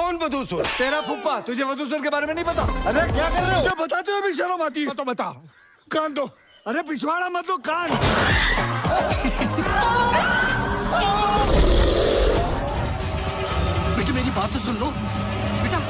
कौन वधूसुर? तेरा फुप्पा। तुझे वधूसुर के बारे में नहीं पता? अरे क्या कर रहे हो? जो बताते हो भी शर्म आती है। तो बता। कान दो। अरे पिछवाड़ा मत दो, कान। बेटे मेरी बात तो सुन लो बेटा।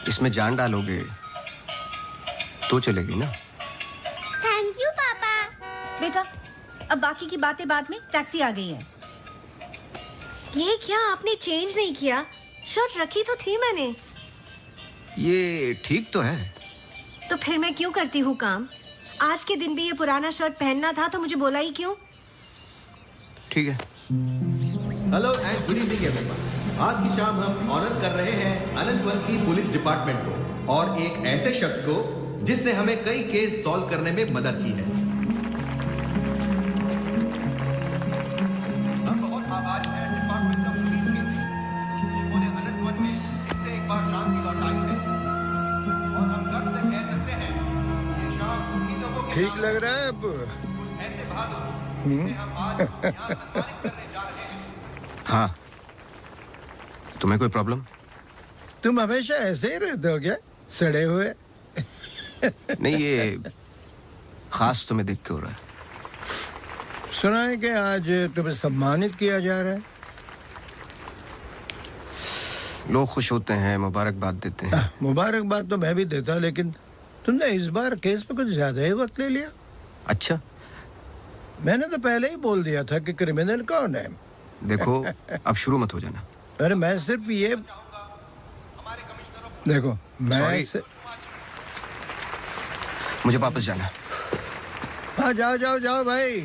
इसमें जान डालोगे तो चलेगी ना? थैंक यू पापा। बेटा अब बाकी की बातें बाद में, टैक्सी आ गई है। ये क्या आपने चेंज नहीं किया? शर्ट रखी तो थी मैंने। ये ठीक तो है। तो फिर मैं क्यों करती हूँ काम? आज के दिन भी ये पुराना शर्ट पहनना था तो मुझे बोला ही क्यों? ठीक है। Hello and good evening everyone. आज की शाम हम ऑनर कर रहे हैं अनंतवन की पुलिस डिपार्टमेंट को और एक ऐसे शख्स को जिसने हमें कई केस सॉल्व करने में मदद की है। हम बहुत आभारी हैं डिपार्टमेंट ऑफ पुलिस के, जिन्होंने अनंतवन में फिर से एक बार शांति लौटाई है और हम गर्व से कह सकते हैं ये शाम उन्हीं लोगों के ठीक लग रहा है अब? ऐसे बहादुर जिन्हें हम आज यहाँ सम्मानित करने जा रहे हैं। हाँ, तुम्हें कोई प्रॉब्लम? तुम हमेशा ऐसे ही रहते हो क्या, सड़े हुए? नहीं, ये खास तुम्हें दिख क्यों रहा है? सुना है कि आज तुम्हें सम्मानित किया जा रहा है। लोग खुश होते हैं, मुबारकबाद देते हैं। मुबारकबाद तो मैं भी देता, लेकिन तुमने इस बार केस पे कुछ ज्यादा ही वक्त ले लिया। अच्छा, मैंने तो पहले ही बोल दिया था कि क्रिमिनल कौन है। देखो अब शुरू मत हो जाना। अरे मैं सिर्फ ये देखो, मैं मुझे वापस जाना। हाँ जाओ जाओ जाओ भाई,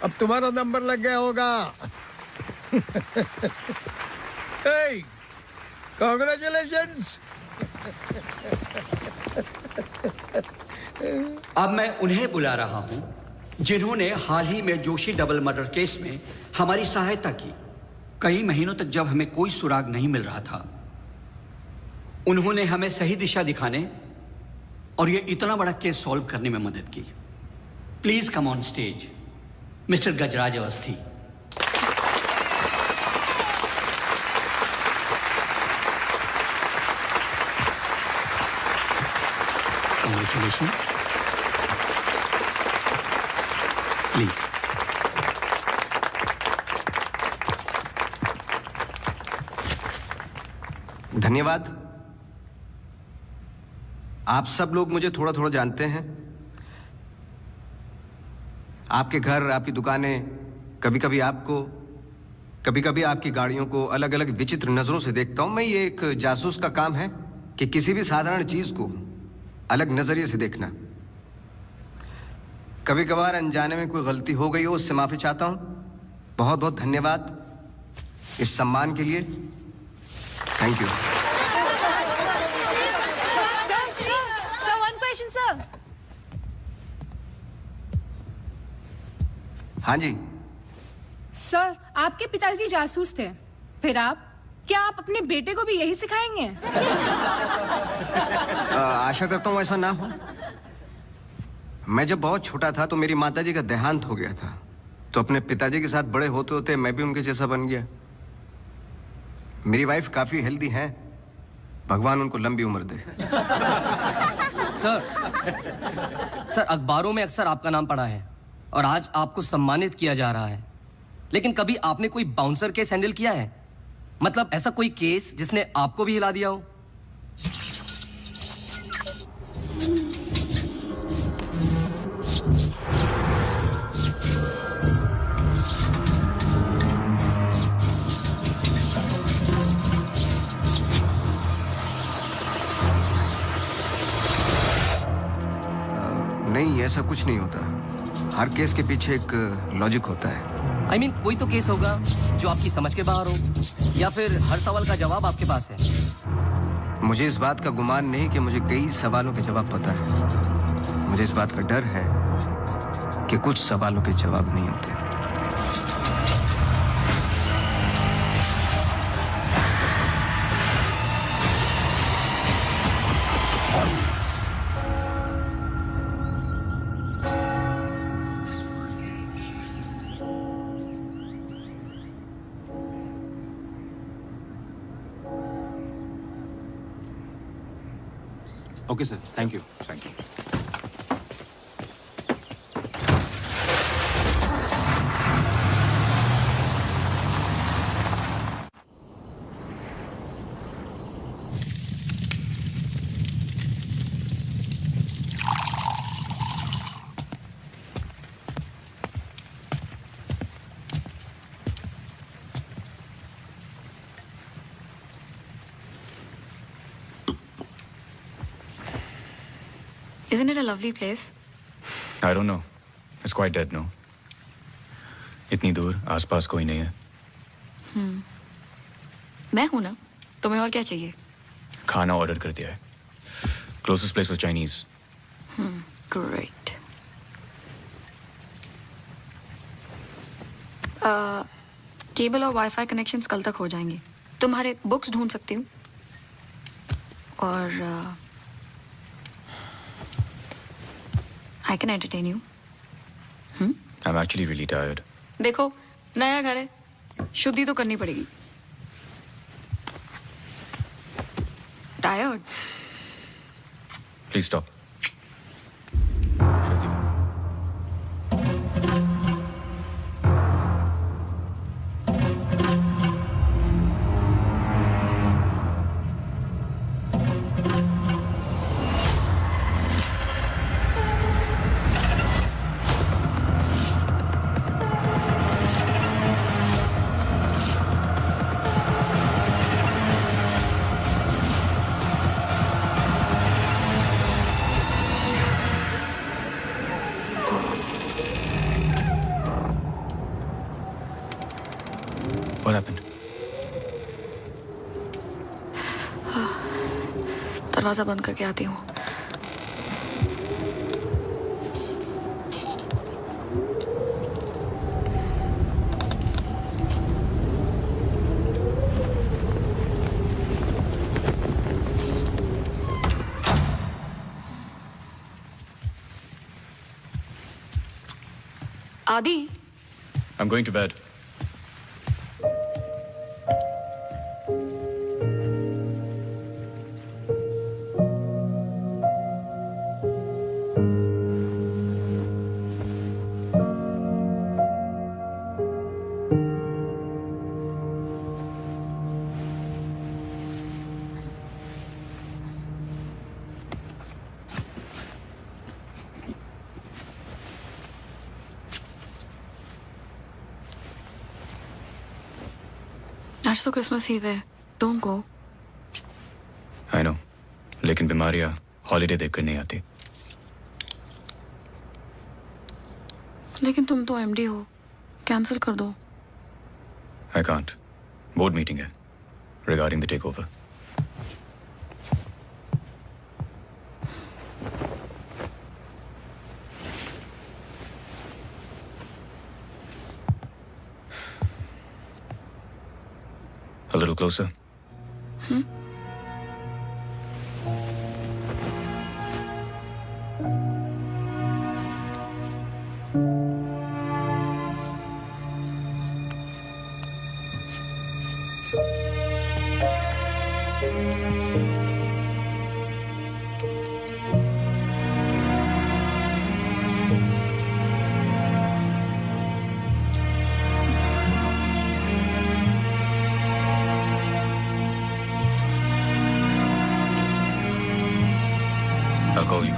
अब तुम्हारा नंबर लग गया होगा। hey, congratulations! अब मैं उन्हें बुला रहा हूं जिन्होंने हाल ही में जोशी डबल मर्डर केस में हमारी सहायता की। कई महीनों तक जब हमें कोई सुराग नहीं मिल रहा था, उन्होंने हमें सही दिशा दिखाने और ये इतना बड़ा केस सॉल्व करने में मदद की। Please come on stage mister Gajraj Awasthi. Congratulations. Please. धन्यवाद। आप सब लोग मुझे थोड़ा थोड़ा जानते हैं। आपके घर, आपकी दुकानें, कभी कभी आपको, कभी कभी आपकी गाड़ियों को अलग अलग विचित्र नजरों से देखता हूं मैं। ये एक जासूस का काम है कि किसी भी साधारण चीज को अलग नजरिए से देखना। कभी कभार अनजाने में कोई गलती हो गई हो, उससे माफी चाहता हूं। बहुत बहुत धन्यवाद इस सम्मान के लिए। Thank you. Sir, one question, sir. हाँ जी। सर, आपके पिताजी जासूस थे, फिर आप? क्या आप अपने बेटे को भी यही सिखाएंगे? आशा करता हूँ ऐसा ना हो। मैं जब बहुत छोटा था तो मेरी माताजी का देहांत हो गया था, तो अपने पिताजी के साथ बड़े होते होते मैं भी उनके जैसा बन गया। मेरी वाइफ काफी हेल्दी है, भगवान उनको लंबी उम्र दे। सर अखबारों में अक्सर आपका नाम पड़ा है और आज आपको सम्मानित किया जा रहा है, लेकिन कभी आपने कोई बाउंसर केस हैंडल किया है? मतलब ऐसा कोई केस जिसने आपको भी हिला दिया हो? नहीं, ऐसा कुछ नहीं होता। हर केस के पीछे एक लॉजिक होता है। I mean, कोई तो केस होगा जो आपकी समझ के बाहर हो, या फिर हर सवाल का जवाब आपके पास है। मुझे इस बात का गुमान नहीं कि मुझे कई सवालों के जवाब पता है। मुझे इस बात का डर है कि कुछ सवालों के जवाब नहीं होते। Okay, sir. Thank you. Thank you. Isn't it a lovely place? I don't know. It's quite dead, no? इतनी दूर, आसपास कोई नहीं है। मैं हूं ना, तुम्हें और क्या चाहिए? खाना ऑर्डर कर दिया है। Closest place was Chinese. Great. Cable और वाईफाई कनेक्शंस कल तक हो जाएंगे। तुम्हारे बुक्स ढूंढ सकती हूँ और I can entertain you. I'm actually really tired. देखो, नया घर है, शुद्धि तो करनी पड़ेगी। Tired? Please stop. What happened? दरवाजा बंद करके आती हूँ। आदि, I'm going to bed. आज तो क्रिसमस ईव है, डोंट गो। आई नो, लेकिन बीमारियां हॉलीडे देखकर नहीं आती। लेकिन तुम तो एमडी हो, कैंसिल कर दो। आई कांट, बोर्ड मीटिंग है regarding the takeover. A little closer. I'll call you.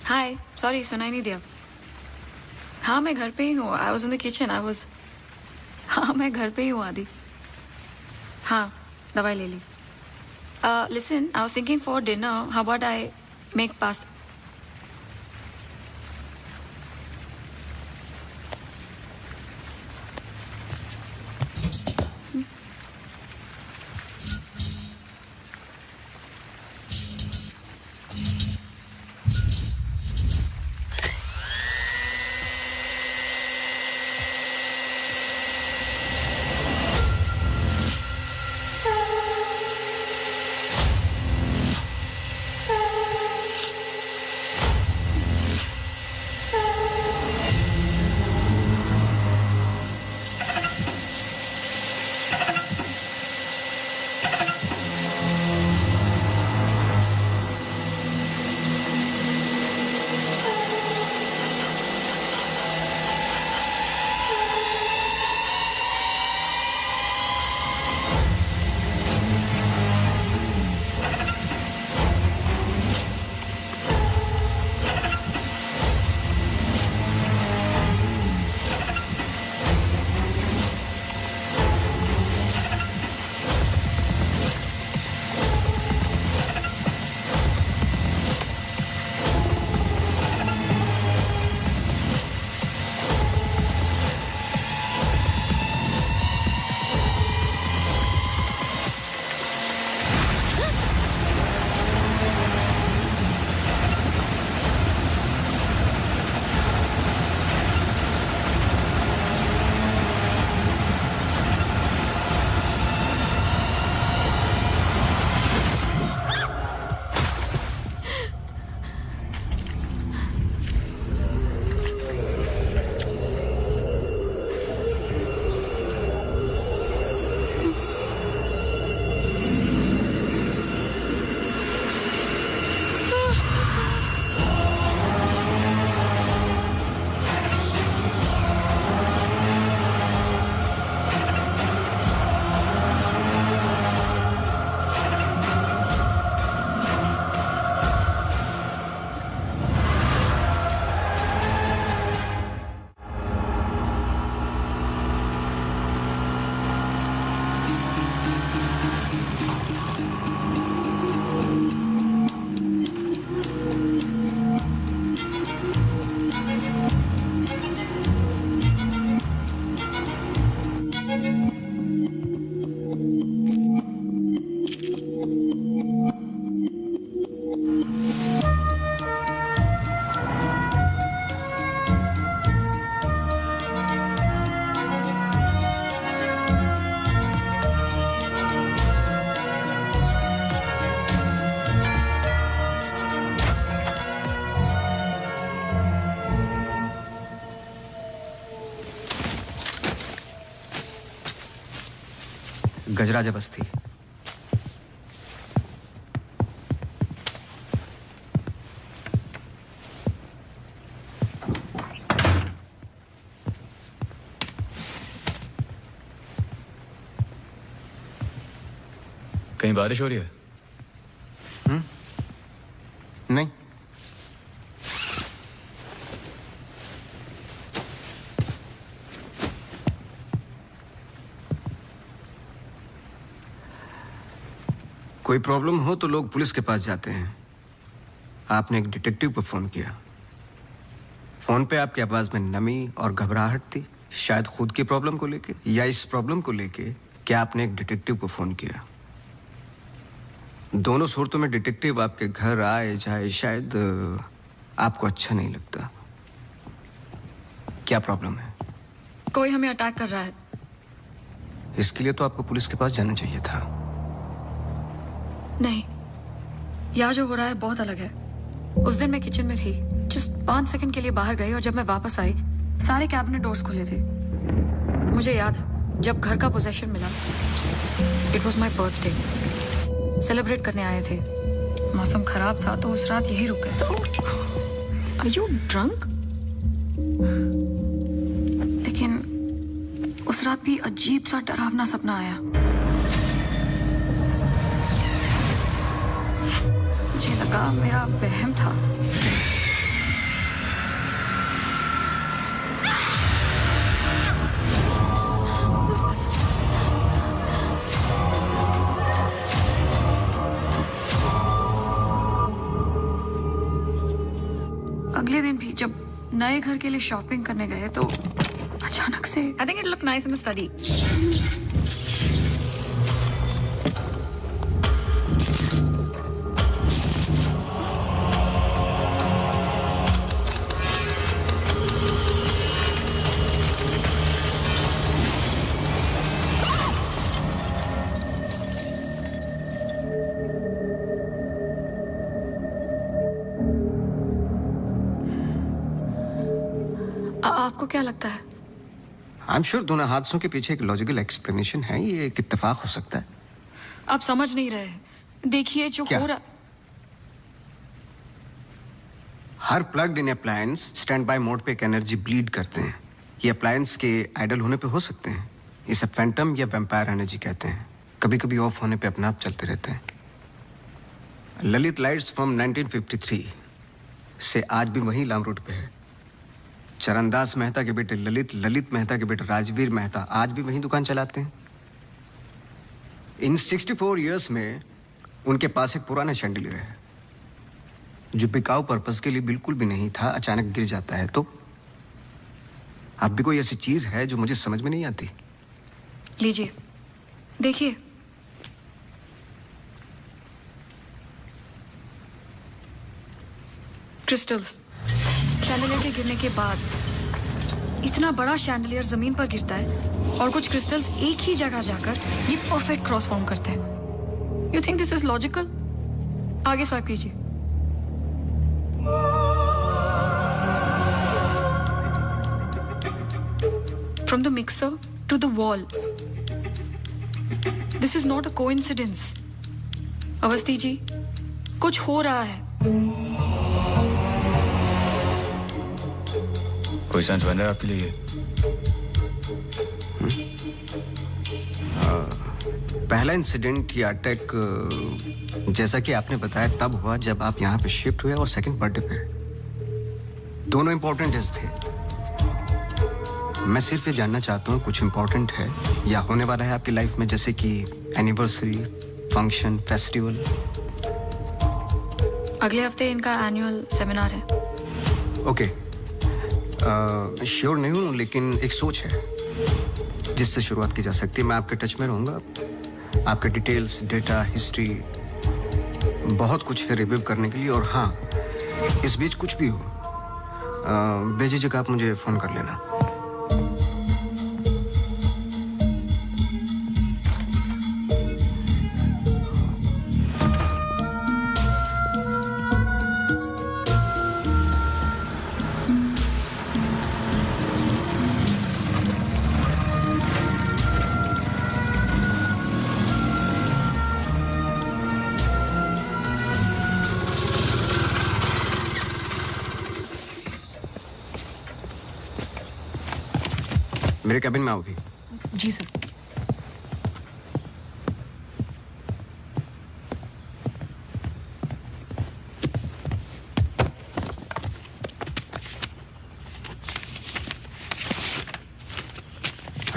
Hi, sorry सुनाई नहीं दिया। हाँ मैं घर पे ही हूँ। I was in the kitchen. हाँ मैं घर पे ही हूँ आदि। हाँ दवाई ले ली। Listen, I was thinking for dinner how about I make pasta. Gajraj Basti. कहीं बारिश हो रही है? नहीं। कोई प्रॉब्लम हो तो लोग पुलिस के पास जाते हैं। आपने एक डिटेक्टिव को फोन किया। फोन पे आपकी आवाज में नमी और घबराहट थी, शायद खुद की प्रॉब्लम को लेके या इस प्रॉब्लम को लेके कि आपने एक डिटेक्टिव को फोन किया। दोनों सूरतों में डिटेक्टिव आपके घर आए जाए शायद आपको अच्छा नहीं लगता। क्या प्रॉब्लम है? कोई हमें अटैक कर रहा है। इसके लिए तो आपको पुलिस के पास जाना चाहिए था। नहीं, यहाँ जो हो रहा है बहुत अलग है। उस दिन मैं किचन में थी, जस्ट 5 सेकंड के लिए बाहर गई और जब मैं वापस आई सारे कैबिनेट डोर्स खुले थे। मुझे याद है जब घर का पोजेशन मिला, it was my birthday, celebrate करने आए थे। मौसम खराब था तो उस रात यही रुक गए। Are you drunk? लेकिन उस रात भी अजीब सा डरावना सपना आया। मुझे लगा मेरा वहम था। अगले दिन भी जब नए घर के लिए शॉपिंग करने गए तो अचानक से I think it look nice in the study. आपको क्या लगता है? आई एम श्योर दोनों हादसों के पीछे एक लॉजिकल एक्सप्लेनेशन है। ये एक इत्तेफाक हो सकता है। आप समझ नहीं रहे। देखिए जो हो रहा। हर plugged in appliance standby mode पे एक एनर्जी ब्लीड करते हैं। ये अप्लायंस के आइडल होने पे हो सकते हैं। इसे फैंटम या वैम्पायर एनर्जी कहते हैं। कभी कभी ऑफ होने पे अपने आप चलते रहते हैं। ललित लाइट्स फ्रॉम 1953 से आज भी वही लामरूट पे है। चरणदास मेहता के बेटे ललित मेहता के बेटे राजवीर मेहता आज भी वही दुकान चलाते हैं। इन 64 इयर्स में उनके पास एक पुराना शैंडिलियर है जो बिकाऊ पर्पस के लिए बिल्कुल भी नहीं था, अचानक गिर जाता है। तो अब भी कोई ऐसी चीज है जो मुझे समझ में नहीं आती। लीजिए देखिए। क्रिस्टल्स। शैंडलियर के गिरने के बाद इतना बड़ा शैंडलियर जमीन पर गिरता है और कुछ क्रिस्टल्स एक ही जगह जाकर ये परफेक्ट क्रॉस फॉर्म करते हैं। You think this is logical? आगे स्वाइप कीजिए। From the mixer to the wall, this is not a coincidence. Awasthi ji, कुछ हो रहा है। कोई सेंस बन रहा है आपके लिए? पहला इंसिडेंट या अटैक जैसा कि आपने बताया तब हुआ जब आप यहाँ पे शिफ्ट हुए और सेकंड बर्थडे पे। दोनों इंपॉर्टेंट डेज थे। मैं सिर्फ ये जानना चाहता हूँ कुछ इंपॉर्टेंट है या होने वाला है आपकी लाइफ में, जैसे कि एनिवर्सरी, फंक्शन, फेस्टिवल। अगले हफ्ते इनका एनुअल सेमिनार है। ओके, श्योर नहीं हूँ लेकिन एक सोच है जिससे शुरुआत की जा सकती है। मैं आपके टच में रहूँगा। आपके डिटेल्स, डेटा, हिस्ट्री बहुत कुछ है रिव्यू करने के लिए। और हाँ, इस बीच कुछ भी हो बेझिझक आप मुझे फ़ोन कर लेना। मेरे कैबिन में आओगी? जी सर।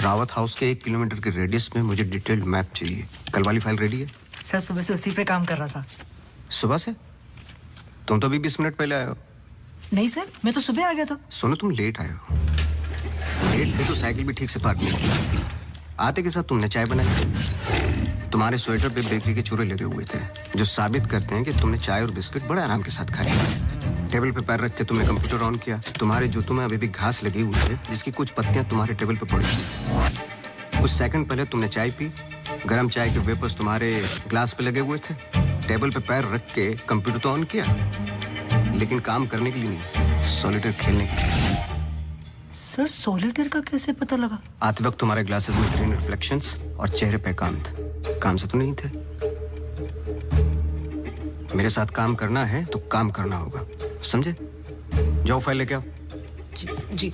रावत हाउस के 1 किलोमीटर के रेडियस में मुझे डिटेल्ड मैप चाहिए। कल वाली फाइल रेडी है? सर सुबह से उसी पे काम कर रहा था। सुबह से? तुम तो अभी 20 मिनट पहले आए हो। नहीं सर, मैं तो सुबह आ गया था। सुनो, तुम लेट आए हो। लेट थे तो साइकिल भी ठीक से पार्क नहीं की। आते के साथ तुमने चाय बनाई। तुम्हारे स्वेटर पे बेकरी के चूरे लगे हुए थे जो साबित करते हैं कि तुमने चाय और बिस्किट बड़े आराम के साथ खाए। टेबल पे पैर रख के तुमने कंप्यूटर ऑन किया। तुम्हारे जूतों में अभी भी घास लगी हुई है जिसकी कुछ पत्तियां तुम्हारे टेबल पे पड़ी थी। कुछ सेकंड पहले तुमने चाय पी। गरम चाय के वेपर्स तुम्हारे ग्लास पे लगे हुए थे। टेबल पे पैर रख के कंप्यूटर तो ऑन किया, लेकिन काम करने के लिए नहीं, सॉलिटेयर खेलने के लिए। सर सॉलिटेयर का कैसे पता लगा? आते वक्त तुम्हारे ग्लासेस में ग्रीन रिफ्लेक्शंस और चेहरे पे एकांत। काम से तो नहीं थे। मेरे साथ काम करना है तो काम करना होगा, समझे? जाओ फाइल लेके आओ। जी।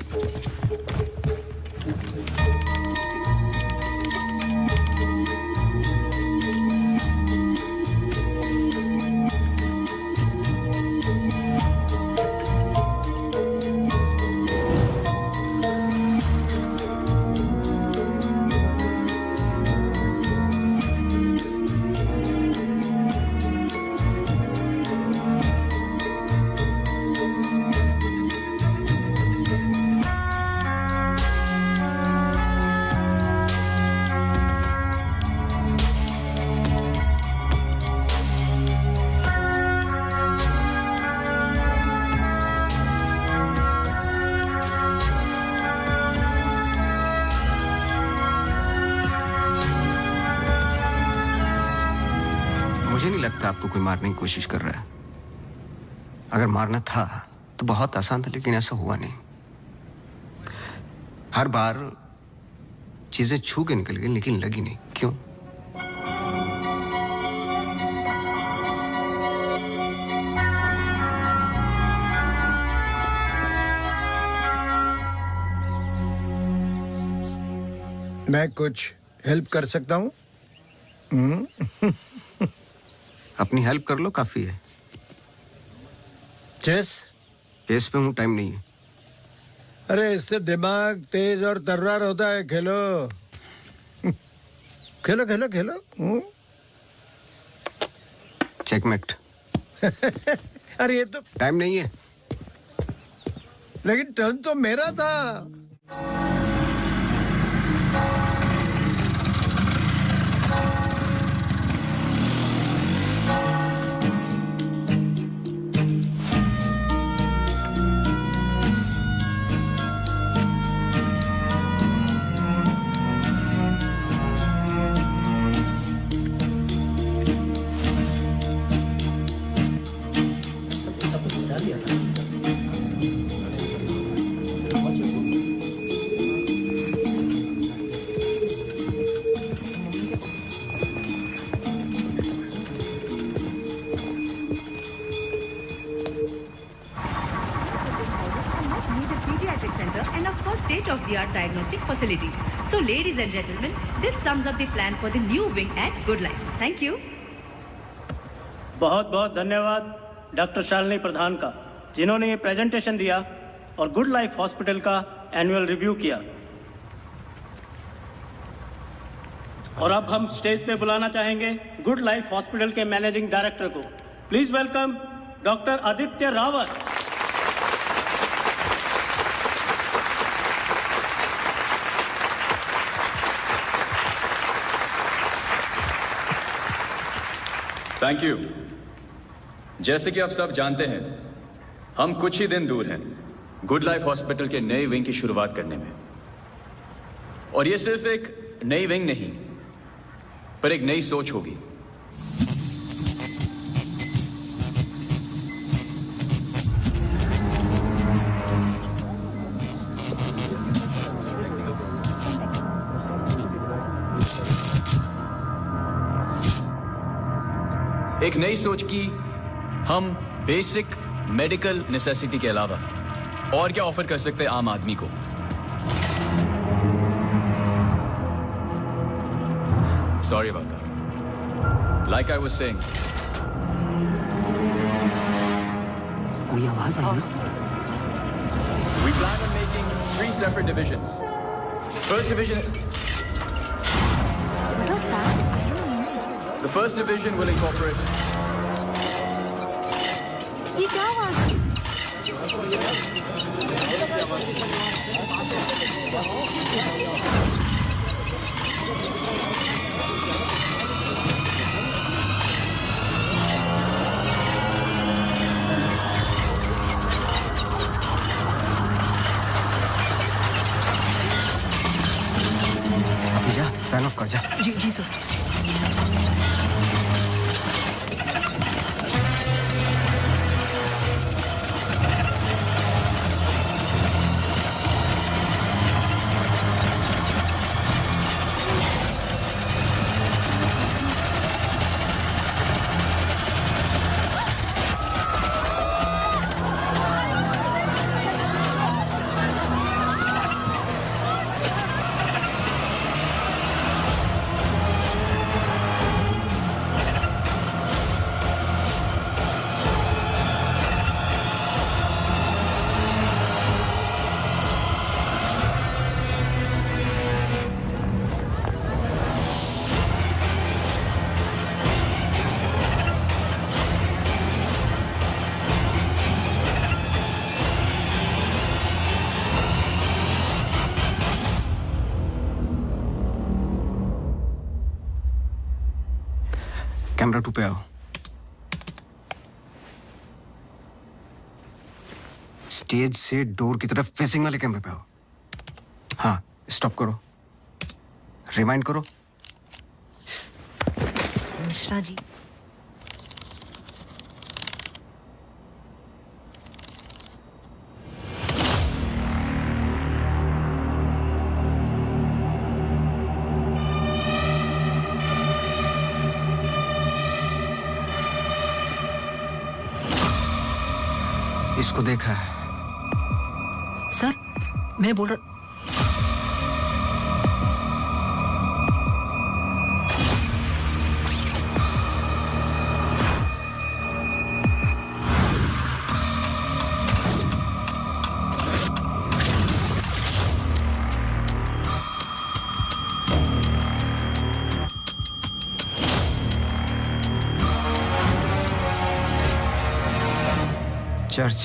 मुझे नहीं लगता आपको कोई मारने की कोशिश कर रहा है। अगर मारना था तो बहुत आसान था, लेकिन ऐसा हुआ नहीं। हर बार चीजें छू के निकल गई लेकिन लगी नहीं। क्यों? मैं कुछ हेल्प कर सकता हूँ? अपनी हेल्प कर लो, काफी है। चेस? केस पे हूँ, टाइम नहीं है। अरे इससे दिमाग तेज और तर्रार होता है। खेलो खेलो खेलो खेलो। चेकमेट। अरे ये तो टाइम नहीं है। लेकिन टर्न तो मेरा था। state-of-the-art diagnostic facilities. So, ladies and gentlemen, this sums up the plan for the new wing at Good Life. Thank you. बहुत बहुत धन्यवाद डॉक्टर शालिनी प्रधान का, जिन्होंने ये प्रेजेंटेशन दिया और गुड लाइफ हॉस्पिटल का एनुअल रिव्यू किया। और अब हम स्टेज पे बुलाना चाहेंगे गुड लाइफ हॉस्पिटल के मैनेजिंग डायरेक्टर को। Please welcome doctor Aditya Rawat. Thank you. जैसे कि आप सब जानते हैं, हम कुछ ही दिन दूर हैं गुड लाइफ हॉस्पिटल के नए विंग की शुरुआत करने में। और ये सिर्फ एक नई विंग नहीं, पर एक नई सोच होगी। एक नई सोच की हम बेसिक मेडिकल नेसेसिटी के अलावा और क्या ऑफर कर सकते हैं आम आदमी को। Sorry about that. Like I was saying. कोई आवाज आई ना? We plan on making 3 separate divisions. First division. What was that? I don't know. The first division will incorporate. ये क्या आवाज? अभी जा, फैन ऑफ कर जा। जी जी सर। कैमरा 2 पे आओ। स्टेज से डोर की तरफ फेसिंग वाले कैमरे पे आओ। हाँ, स्टॉप करो, रिवाइंड करो। मिश्रा जी, इसको देखा है? सर मैं बोल रहा। चर्च।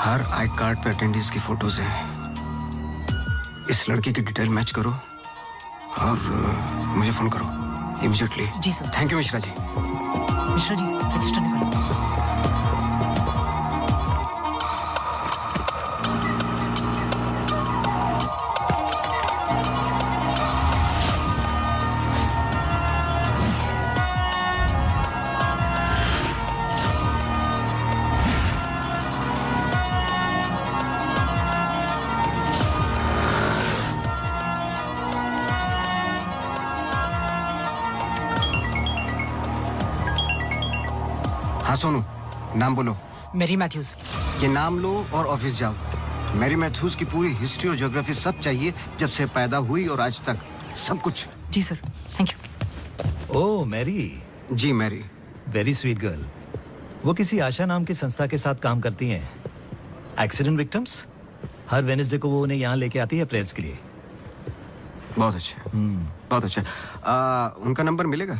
हर आई कार्ड पे अटेंडेंस की फोटोज हैं। इस लड़के की डिटेल मैच करो और मुझे फोन करो इमीडिएटली। जी sir. Thank you Mishra ji. Mishra ji register निकालो। हाँ सोनू, नाम बोलो। Mary Matthews. ये नाम लो और ऑफिस जाओ। मैरी मैथ्यूज की पूरी हिस्ट्री और ज्योग्राफी सब चाहिए, जब से पैदा हुई और आज तक सब कुछ। जी sir, thank you. Oh Mary. जी मैरी। Very sweet girl. वो किसी आशा नाम की संस्था के साथ काम करती हैं। Accident victims. हर वेडनेसडे को वो उन्हें यहाँ लेके आती है प्रेयर्स के लिए। बहुत अच्छा, बहुत अच्छा। उनका नंबर मिलेगा?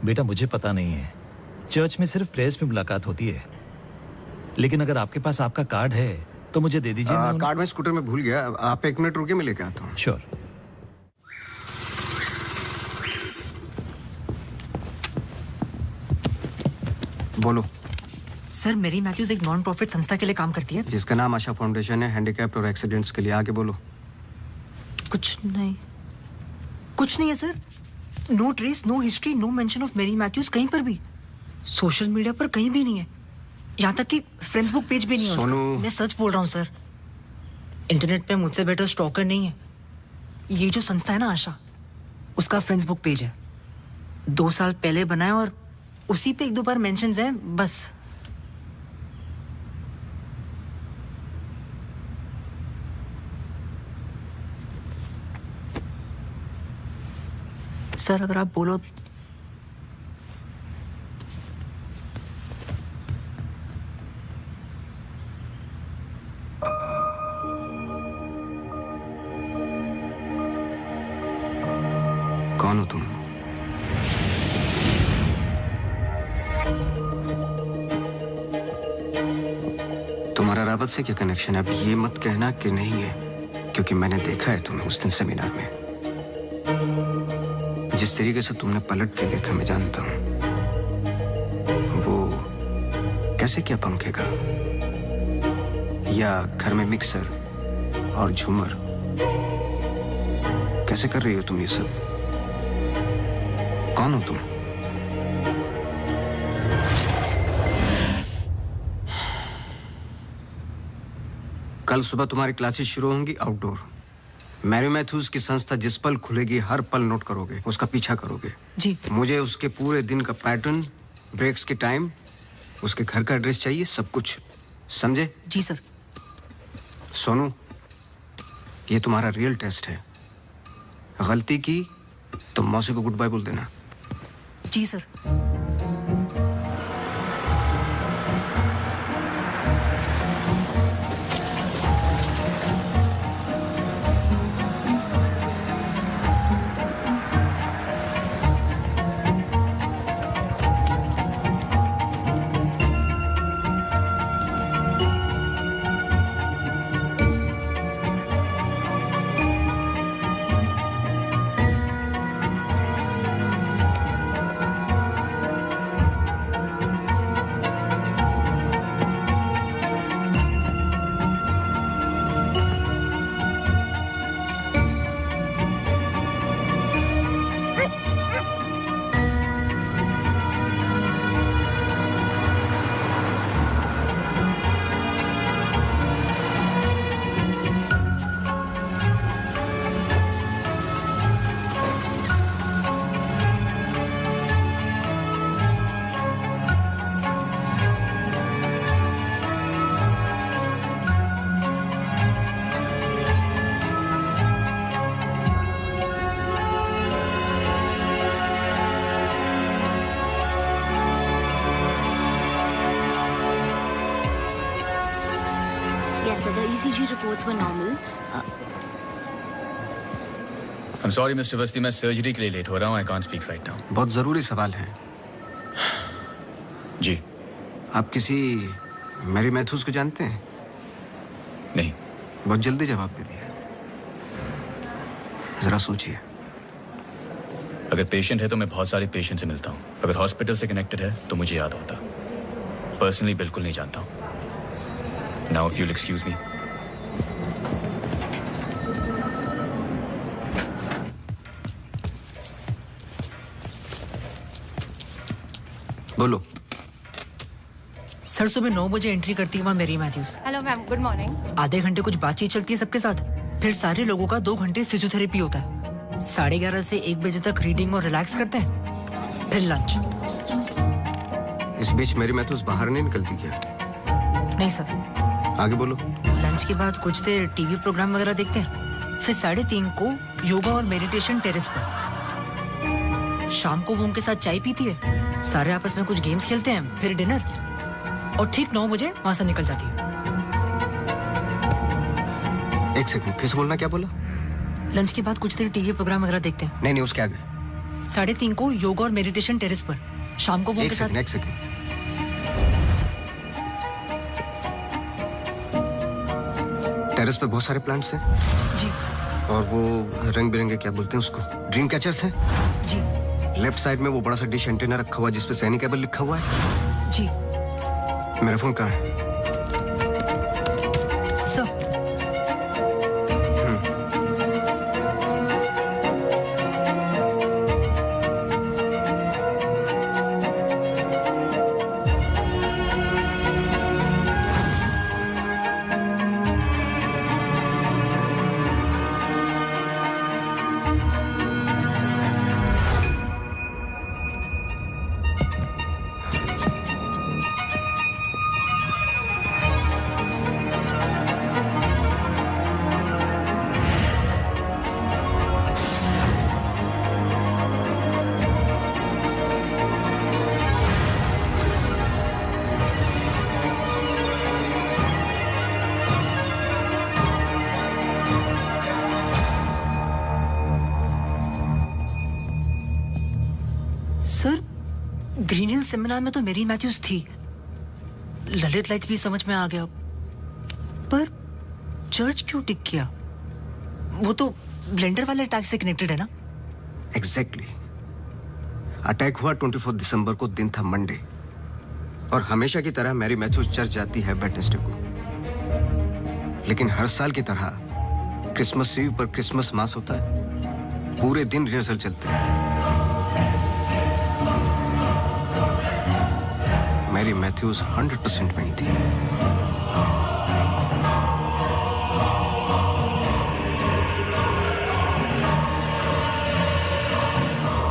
बेटा मुझे पता नहीं है, चर्च में सिर्फ प्रेयर्स में मुलाकात होती है। लेकिन अगर आपके पास आपका कार्ड है तो मुझे दे दीजिए। कार्ड मैं स्कूटर में भूल गया, आप 1 मिनट रुकिए, मैं लेके आता हूँ। श्योर। बोलो। सर मैरी मैथ्यूज एक नॉन प्रॉफिट संस्था के लिए काम करती है जिसका नाम आशा फाउंडेशन है, हैंडीकैप्ड और एक्सीडेंट्स के लिए। आगे बोलो। कुछ नहीं है sir. No trace, no history, no mention of Mary Matthews कहीं पर भी। सोशल मीडिया पर कहीं भी नहीं है, यहाँ तक कि फेसबुक पेज भी नहीं है उसका। मैं सच बोल रहा हूँ सर, इंटरनेट पे मुझसे बेटर स्टॉकर नहीं है। ये जो संस्था है ना आशा, उसका फेसबुक पेज है, 2 साल पहले बना है और उसी पे 1-2 बार मेंशंस हैं बस। सर अगर आप बोलो कौन हो तुम? तुम्हारा रावत से क्या कनेक्शन है? अब ये मत कहना कि नहीं है, क्योंकि मैंने देखा है तुम्हें उस दिन सेमिनार में। जिस तरीके से तुमने पलट के देखा मैं जानता हूं। वो कैसे क्या पंखे का या घर में मिक्सर और झूमर कैसे कर रही हो तुम ये सब? कौन हो तुम? कल सुबह तुम्हारी क्लासेस शुरू होंगी आउटडोर। मैरी मैथ्यूज की संस्था जिस पल खुलेगी हर पल नोट करोगे, उसका पीछा करोगे। जी। मुझे उसके पूरे दिन का पैटर्न, ब्रेक्स के टाइम, उसके घर का एड्रेस चाहिए, सब कुछ। समझे? जी सर। सोनू, ये तुम्हारा रियल टेस्ट है। गलती की तो मौसी को गुड बाय बोल देना। जी sir. So the ECG reports were normal. I'm sorry, Mr. Vasti, मैं सर्जरी के लिए लेट हो रहा हूँ. I can't speak right now. बहुत जरूरी सवाल है। जी। आप किसी मैरी मैथ्यूज को जानते हैं? नहीं। बहुत जल्दी जवाब दे दिया। जरा सोचिए। अगर पेशेंट है तो मैं बहुत सारे पेशेंट से मिलता हूँ। अगर हॉस्पिटल से कनेक्टेड है तो मुझे याद होता। पर्सनली बिल्कुल नहीं जानता हूँ। Now, if you'll excuse me. बोलो। सर सुबह 9 बजे एंट्री करती है वहाँ Mary Matthews. Hello ma'am, good morning. आधे घंटे कुछ बातचीत चलती है सबके साथ, फिर सारे लोगों का 2 घंटे फिजियोथेरेपी होता है। 11:30 से 1 बजे तक रीडिंग और रिलैक्स करते हैं, फिर लंच। इस बीच मैरी मैथ्यूज बाहर नहीं निकलती क्या? नहीं सर। आगे बोलो। लंच के बाद कुछ देर टीवी प्रोग्राम वगैरह देखते हैं, फिर 3:30 को योगा और मेडिटेशन टेरेस पर। शाम को वो उनके साथ चाय पीती है, सारे आपस में कुछ गेम्स खेलते हैं, फिर डिनर, और ठीक 9 बजे वहां से निकल जाती है। 1 सेकंड, फिर से बोलना, क्या बोला? लंच के बाद कुछ देर टीवी प्रोग्राम वगैरह देखते हैं। नहीं, उसके आगे। 3:30 को योगा और मेडिटेशन टेरेस पर। शाम को वो उनके साथ। एक सेकंड। टेरेस पे बहुत सारे प्लांट्स हैं। जी। और वो रंग बिरंगे, क्या बोलते हैं उसको, ड्रीम कैचर्स हैं। जी। लेफ्ट साइड में वो बड़ा सा डिश एंटीना रखा हुआ है जिसपे सैनिक केबल लिखा हुआ है। जी। मेरा फोन कहाँ है? Sir. Sir Green Hill seminar में तो मेरी मैथ्यूज थी, ललित लाइट्स भी समझ में आ गया, पर चर्च क्यों टिक किया? वो तो ब्लेंडर वाले अटैक से कनेक्टेड है ना? एग्जैक्टली। अटैक हुआ 24 दिसंबर को, दिन था मंडे, और हमेशा की तरह मैरी मैथ्यूज चर्च जाती है वेडनेसडे को। लेकिन हर साल की तरह क्रिसमस ईव पर क्रिसमस मास होता है, पूरे दिन रिहर्सल चलते हैं। मैरी मैथ्यूज 100% वहीं थी।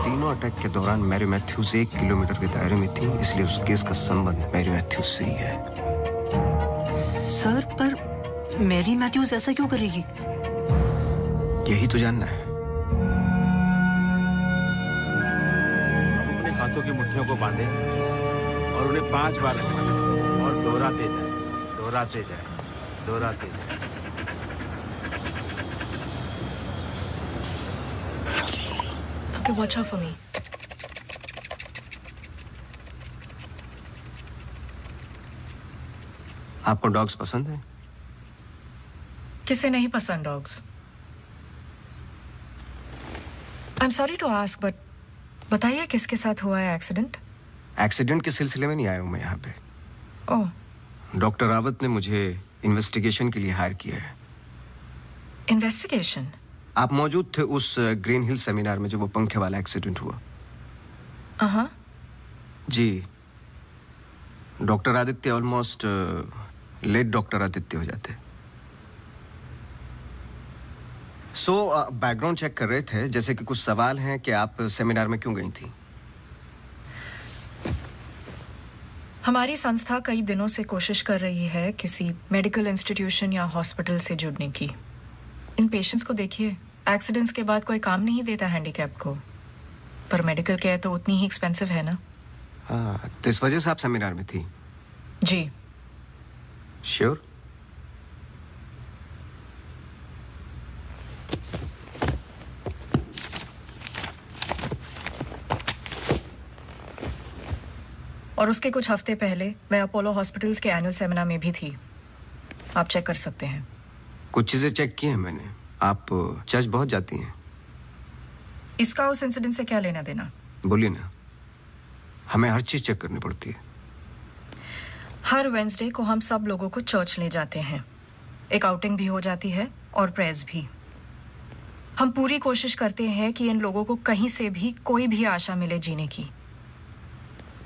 तीनों अटैक के दौरान मैरी मैथ्यूज 1 किलोमीटर के दायरे में थी, इसलिए उस केस का संबंध मैरी मैथ्यूज से ही है। सर पर मैरी मैथ्यूज ऐसा क्यों करेगी? यही तो जानना है। अपने हाथों की मुट्ठियों को बांधे और उन्हें 5 बार रखना और दोहराते जाए, दोहराते जाए, दोहराते जाए। Okay, watch out for me. आपको डॉग्स पसंद है? किसे नहीं पसंद dogs? I am sorry to ask, but बताइए किसके साथ हुआ है एक्सीडेंट? एक्सीडेंट के सिलसिले में नहीं आया हूं मैं यहाँ पे। ओह, डॉक्टर रावत ने मुझे इन्वेस्टिगेशन के लिए हायर किया है। इन्वेस्टिगेशन? आप मौजूद थे उस ग्रीन हिल सेमिनार में जब वो पंखे वाला एक्सीडेंट हुआ? हाँ जी। Doctor Aditya almost late doctor Aditya हो जाते। बैकग्राउंड चेक कर रहे थे, जैसे कि कुछ सवाल हैं कि आप सेमिनार में क्यों गई थी? हमारी संस्था कई दिनों से कोशिश कर रही है किसी मेडिकल इंस्टीट्यूशन या हॉस्पिटल से जुड़ने की। इन पेशेंट्स को देखिए, एक्सीडेंट्स के बाद कोई काम नहीं देता हैंडीकैप को, पर मेडिकल केयर तो उतनी ही एक्सपेंसिव है ना। तो इस वजह से आप सेमिनार में थी? जी। श्योर? और उसके कुछ हफ्ते पहले मैं अपोलो हॉस्पिटल्स के एनुअल सेमिनार में भी थी, आप चेक कर सकते हैं। कुछ चीजें चेक की हैं मैंने। आप चर्च बहुत जाती हैं। इसका उस इंसिडेंट से क्या लेना देना? बोलिए ना। हमें हर चीज चेक करनी पड़ती है। हर वेंसडे को हम सब लोगों को चर्च ले जाते हैं, एक आउटिंग भी हो जाती है और प्रेयर्स भी। हम पूरी कोशिश करते हैं कि इन लोगों को कहीं से भी कोई भी आशा मिले जीने की।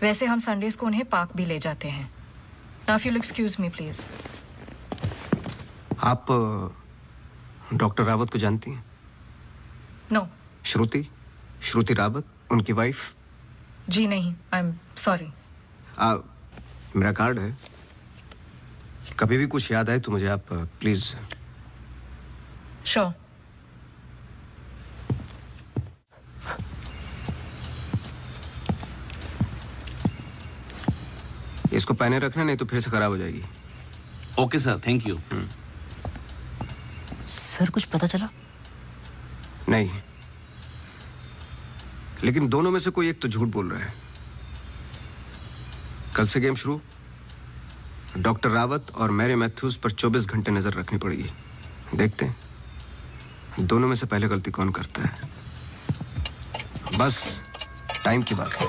वैसे हम संडेज को उन्हें पार्क भी ले जाते हैं। Now if you'll excuse me please। आप डॉक्टर रावत को जानती हैं? नो। श्रुति रावत, उनकी वाइफ? जी नहीं, आई एम सॉरी। मेरा कार्ड है, कभी भी कुछ याद आए तो मुझे आप प्लीज। श्योर। इसको पहने रखना, नहीं तो फिर से खराब हो जाएगी। Okay sir, thank you. Sir कुछ पता चला? नहीं, लेकिन दोनों में से कोई एक तो झूठ बोल रहा है। कल से गेम शुरू। डॉक्टर रावत और मैरी मैथ्यूज पर 24 घंटे नजर रखनी पड़ेगी। देखते हैं दोनों में से पहले गलती कौन करता है। बस टाइम की बात है।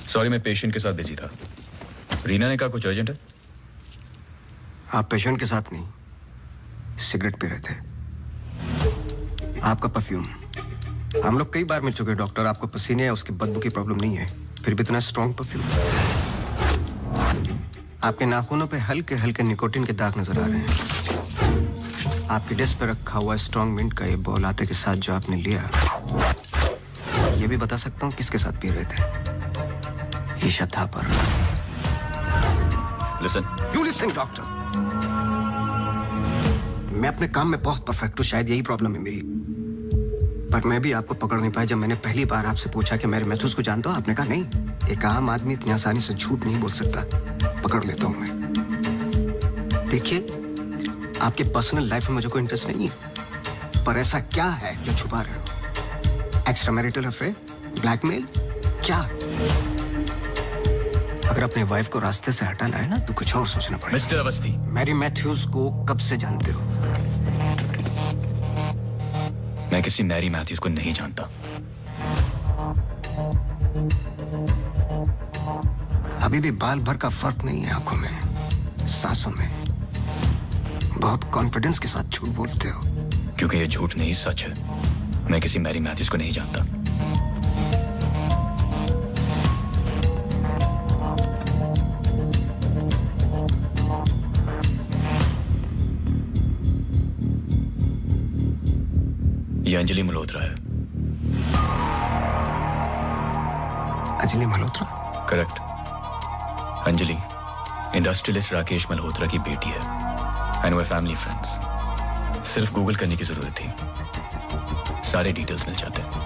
सॉरी, मैं पेशेंट के साथ बिजी था। रीना ने कहा कुछ अर्जेंट है। आप पेशेंट के साथ नहीं, सिगरेट पी रहे थे। आपका परफ्यूम, हम लोग कई बार मिल चुके हैं डॉक्टर। आपको पसीने या उसकी बदबू की प्रॉब्लम नहीं है, फिर भी इतना स्ट्रॉन्ग परफ्यूम। आपके नाखूनों पे हल्के हल्के निकोटीन के दाग नजर आ रहे हैं। आपकी डेस्क पे रखा हुआ स्ट्रॉन्ग मिंट का ये बॉल आते के साथ जो आपने लिया, ये भी बता सकता हूँ किसके साथ पी रहे थे। Isha Thapar. Listen. You listen doctor. मैं अपने काम में बहुत परफेक्ट हूँ, शायद यही प्रॉब्लम है मेरी। पर मैं भी आपको पकड़ नहीं पाया। जब मैंने पहली बार आपसे पूछा कि मेरे मैथ्यूज को जानते हो, आपने कहा नहीं, एक आम आदमी इतनी आसानी से झूठ नहीं बोल सकता, पकड़ लेता हूं मैं। देखिए, आपके पर्सनल लाइफ में मुझे कोई इंटरेस्ट नहीं है, पर ऐसा क्या है जो छुपा रहे हो? एक्स्ट्रा मैरिटल अफेयर, ब्लैकमेल, क्या? अगर अपने वाइफ को रास्ते से हटाना है ना, तो कुछ और सोचना पड़ेगा। मिस्टर अवस्थी, मैरी मैथ्यूज को कब से जानते हो? मैं किसी मैरी मैथ्यूज को नहीं जानता। अभी भी बाल भर का फर्क नहीं है आंखों में, सांसों में। बहुत कॉन्फिडेंस के साथ झूठ बोलते हो। क्योंकि ये झूठ नहीं, सच है। मैं किसी मैरी मैथ्यूज को नहीं जानता। ये अंजलि मल्होत्रा है। अंजलि मल्होत्रा? करेक्ट। अंजलि इंडस्ट्रियलिस्ट राकेश मल्होत्रा की बेटी है। आई नो फैमिली फ्रेंड्स। सिर्फ गूगल करने की जरूरत थी, सारे डिटेल्स मिल जाते हैं।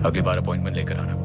अगली बार अपॉइंटमेंट लेकर आना।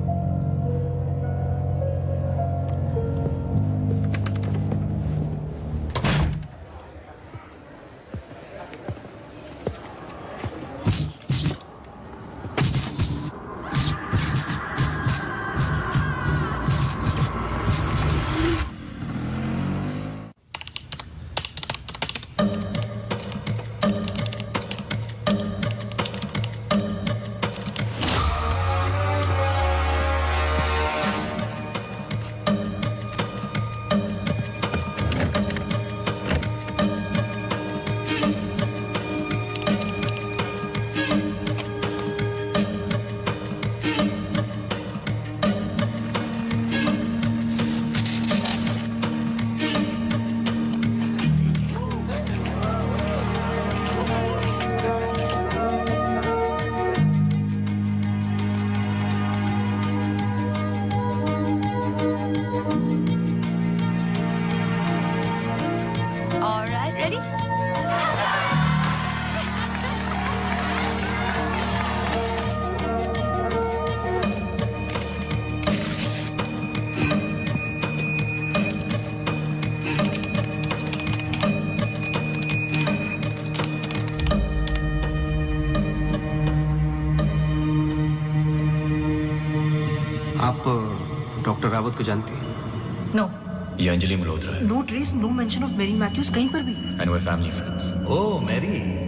डॉक्टर रावत को जानती है? नो। ये अंजलि मल्होत्रा है। No trace, no mention of Mary Matthews कहीं पर भी। I know family friends. Oh Mary.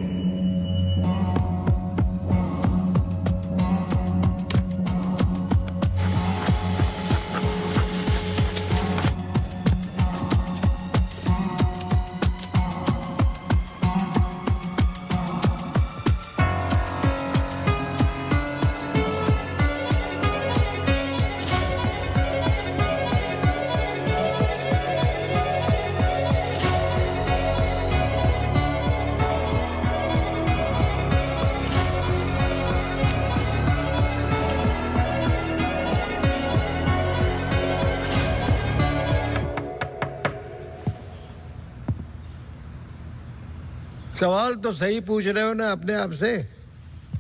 सवाल तो सही पूछ रहे हो ना अपने आप से।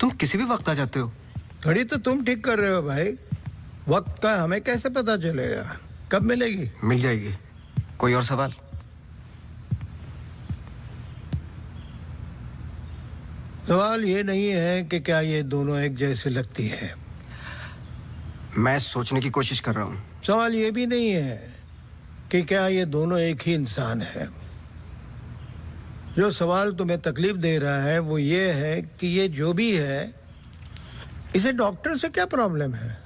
तुम किसी भी वक्त आ जाते हो। घड़ी तो तुम ठीक कर रहे हो भाई, वक्त का हमें कैसे पता चलेगा? कब मिलेगी? मिल जाएगी। कोई और सवाल? सवाल ये नहीं है कि क्या ये दोनों एक जैसे लगती है। मैं सोचने की कोशिश कर रहा हूँ। सवाल ये भी नहीं है कि क्या ये दोनों एक ही इंसान है। जो सवाल तुम्हें तकलीफ दे रहा है वो ये है कि ये जो भी है, इसे डॉक्टर से क्या प्रॉब्लम है?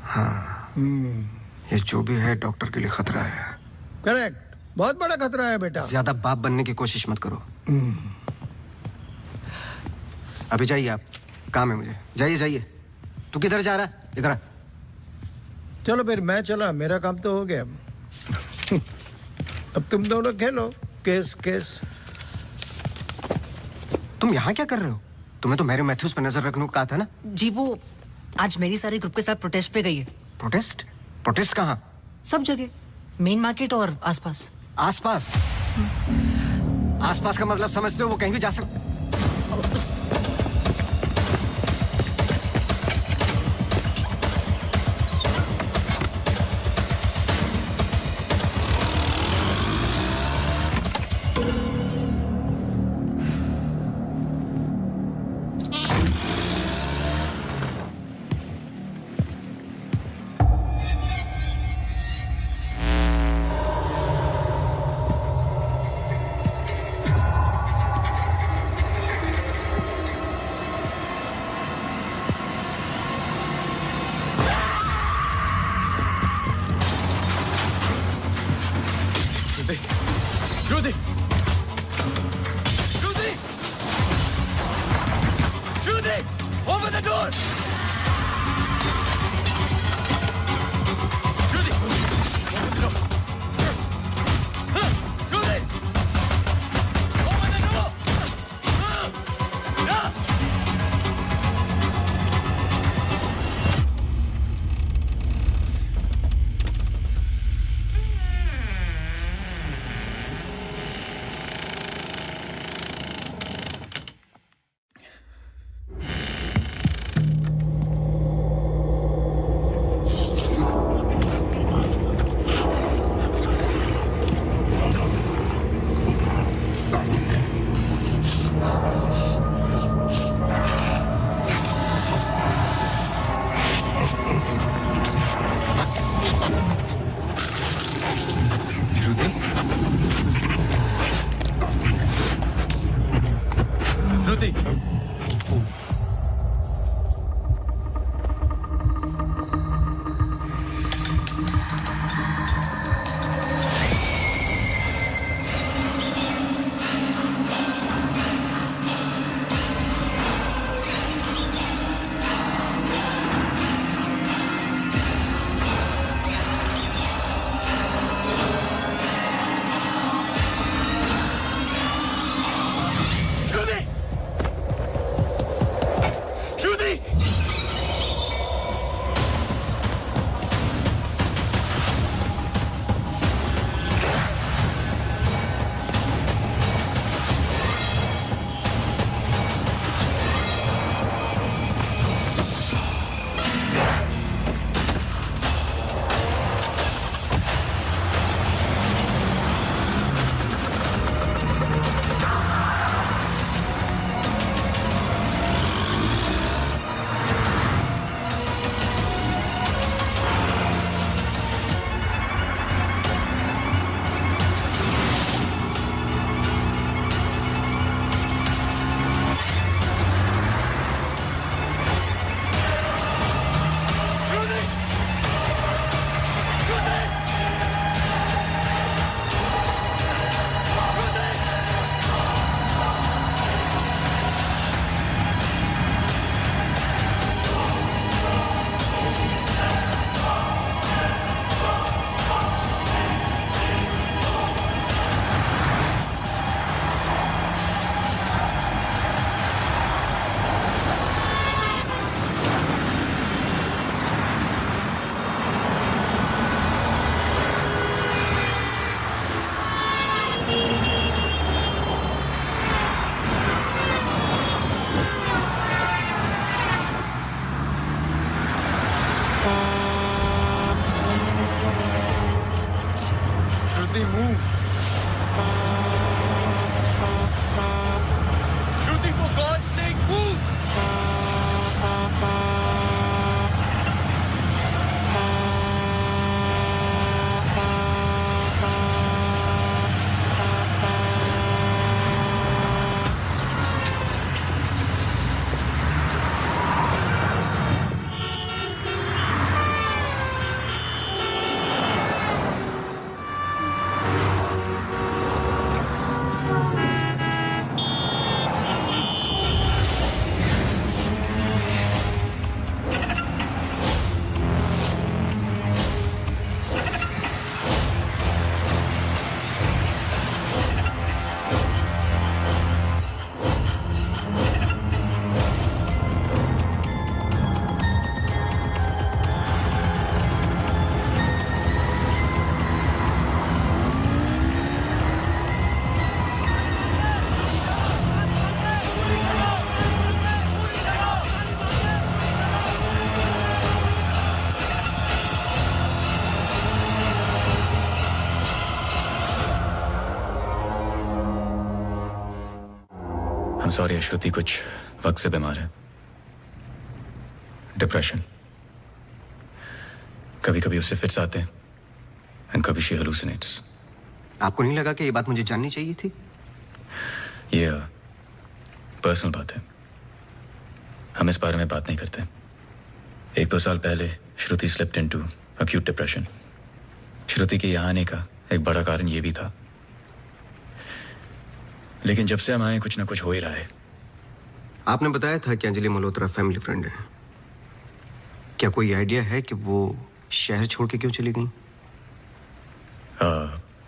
हाँ, ये जो भी है डॉक्टर के लिए खतरा है। करेक्ट, बहुत बड़ा खतरा है बेटा। ज्यादा बाप बनने की कोशिश मत करो। अभी जाइए आप, काम है मुझे। जाइए जाइए। तू किधर जा रहा है? इधर आ। चलो फिर मैं चला, मेरा काम तो हो गया। अब तुम दोनों खेलो केस केस। तुम यहाँ क्या कर रहे हो? तुम्हें तो मैरी मैथ्यूज पर नजर रखने को कहा था ना? जी वो आज मेरी सारी ग्रुप के साथ प्रोटेस्ट पे गई है। प्रोटेस्ट? प्रोटेस्ट कहाँ? सब जगह, मेन मार्केट और आसपास। आसपास? आसपास का मतलब समझते हो? वो कहीं भी जा सकते। Judy! Judy! Judy! Open the door! Judy! Open the door! Judy! Open the door! Shruti, move. I'm sorry, श्रुति कुछ वक्त से बीमार है। डिप्रेशन। कभी कभी उससे फिट्स आते हैं एंड कभी शी हेलुसिनेट्स। आपको नहीं लगा कि ये बात मुझे जाननी चाहिए थी? ये पर्सनल बात है, हम इस बारे में बात नहीं करते। 1-2 साल पहले श्रुति स्लिप्ड इनटू एक्यूट डिप्रेशन। श्रुति के यहाँ आने का एक बड़ा कारण ये भी था, लेकिन जब से हम आए कुछ ना कुछ हो ही रहा है। आपने बताया था कि अंजलि मल्होत्रा फैमिली फ्रेंड है। क्या कोई आइडिया है कि वो शहर छोड़ के क्यों चली गई?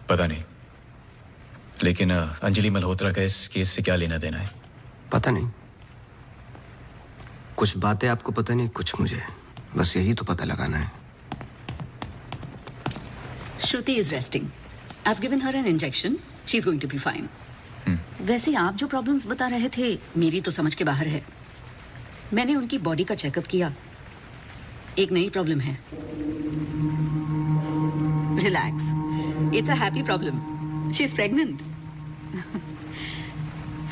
पता नहीं, लेकिन अंजलि मल्होत्रा का इस केस से क्या लेना देना है? पता नहीं। कुछ बातें आपको पता नहीं, कुछ मुझे। बस यही तो पता लगाना है। Shruti is resting. I've given her an injection. She's going to be fine. वैसे आप जो प्रॉब्लम्स बता रहे थे मेरी तो समझ के बाहर है। मैंने उनकी बॉडी का चेकअप किया, एक नई प्रॉब्लम है। Relax, it's a happy problem. She is pregnant.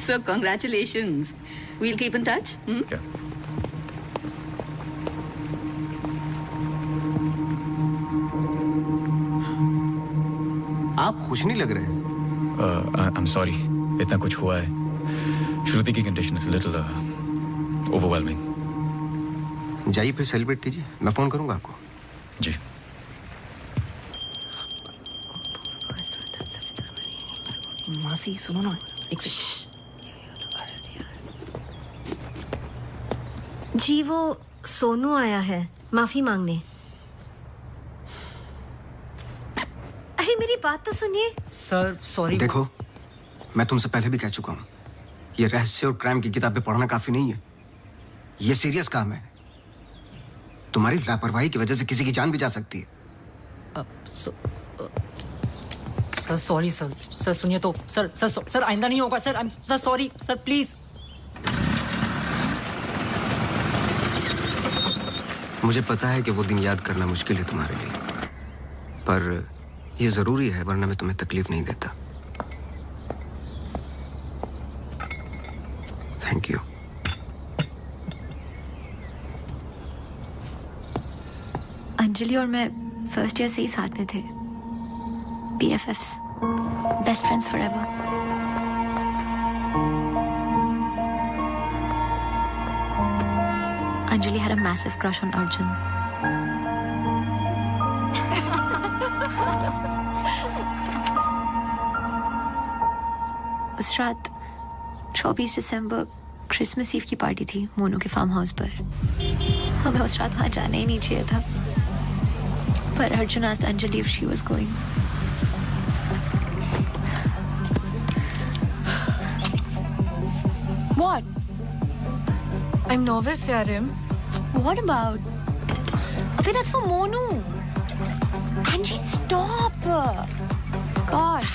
So congratulations. We'll keep in touch. आप खुश नहीं लग रहे। आई एम सॉरी, इतना कुछ हुआ है। श्रुति की कंडीशन इज लिटिल ओवरवेलमिंग। जाइए फिर सेलिब्रेट कीजिए, मैं फोन करूंगा आपको। जी। मासी सुनो ना, एक जी वो सोनू आया है माफी मांगने। अरे मेरी बात तो सुनिए। Sir sorry. देखो, मैं तुमसे पहले भी कह चुका हूं, ये रहस्य और क्राइम की किताबें पढ़ना काफी नहीं है। ये सीरियस काम है। तुम्हारी लापरवाही की वजह से किसी की जान भी जा सकती है। Sir sorry sir. सर सुनिए तो। सर आइंदा नहीं होगा sir. Sir sorry sir, please. मुझे पता है कि वो दिन याद करना मुश्किल है तुम्हारे लिए, पर ये जरूरी है, वरना मैं तुम्हें तकलीफ नहीं देता। Thank you. अंजलि और मैं फर्स्ट ईयर से ही साथ में थे। BFFs, best friends forever. Anjali had a massive crush on Arjun. उस रात 24 दिसंबर क्रिसमस ईव की पार्टी थी मोनू के फार्म हाउस पर। हमें उस रात वहां जाना ही नहीं चाहिए था, पर Arjun asked Anjali if she was going. What? I'm nervous, Yarim. What about? Abhi, that's for Monu. Angie, stop. Gosh.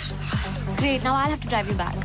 Great, now I'll have to drive you back.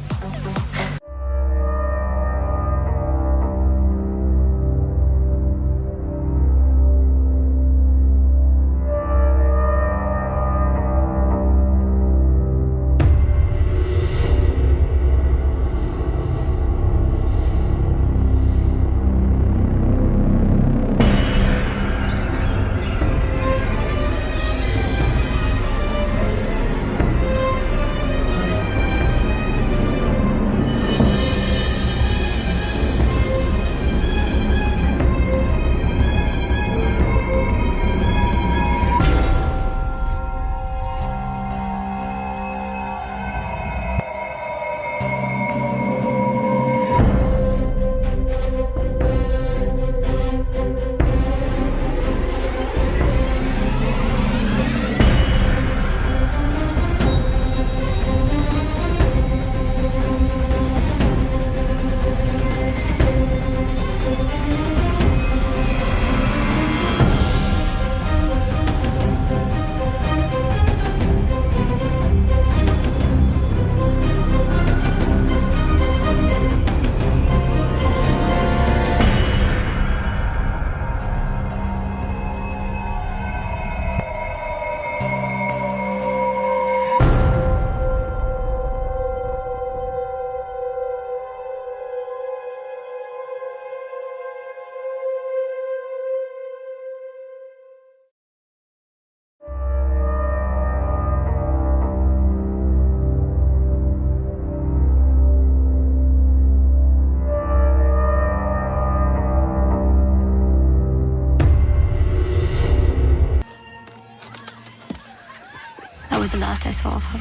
the last I saw of her.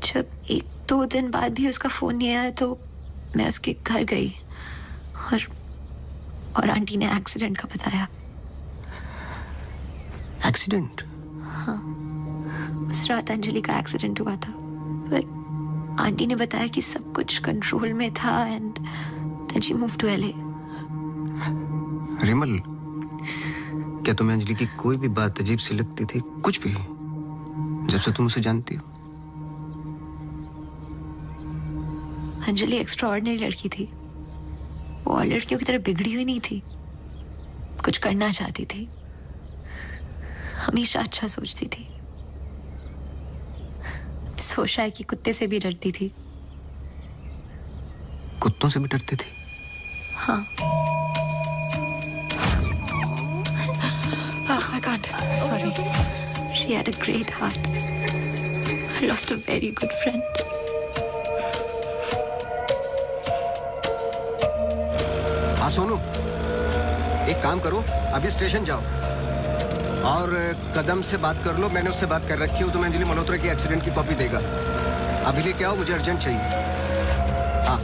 जब 1-2 दिन बाद भी उसका phone नहीं आया तो मैं उसके घर गई और आंटी ने एक्सीडेंट का बताया। एक्सीडेंट? हाँ, उस रात अंजलि का एक्सीडेंट हुआ था, पर आंटी ने बताया कि सब कुछ कंट्रोल में था and then she moved to LA। Rimal, क्या तुम्हें अंजलि की कोई भी बात अजीब सी लगती थी? कुछ भी, जब से तुम उसे जानती हो? अंजलि एक्स्ट्राऑर्डिनरी लड़की थी। वो और लड़कियों की तरह बिगड़ी हुई नहीं थी। कुछ करना चाहती थी, हमेशा अच्छा सोचती थी। सोचा है कि कुत्ते से भी डरती थी। कुत्तों से भी डरती थी? हाँ। I can't. Sorry. She had a great heart. I lost a very good friend. हाँ सोनू, एक काम करो, अभी स्टेशन जाओ और कदम से बात कर लो। मैंने उससे बात कर रखी हो, तुम्हें अंजलि मल्होत्रा की एक्सीडेंट की कॉपी देगा। अभी लेके आओ, मुझे अर्जेंट चाहिए। हाँ।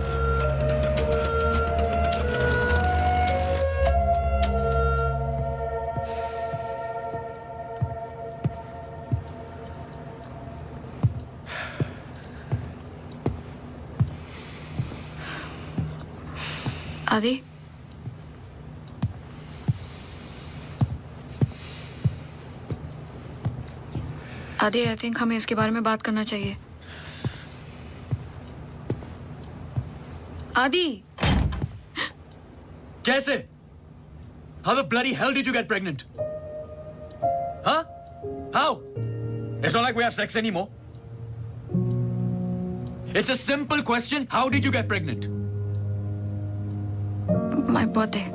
आदि, आदि, आई थिंक हमें इसके बारे में बात करना चाहिए। आदि, कैसे? How the bloody hell did you get pregnant? Huh? How? It's not like we have sex anymore. It's a simple question. How did you get pregnant? My birthday.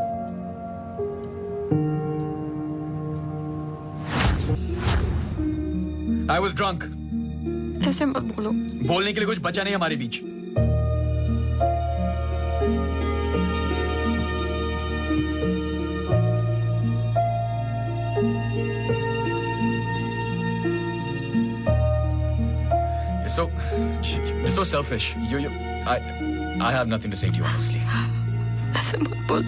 I was drunk. ऐसे मत बोलो। बोलने के लिए कुछ बचा नहीं हमारे बीच। You're so selfish. I have nothing to say to you, honestly. ऐसे मत बोल।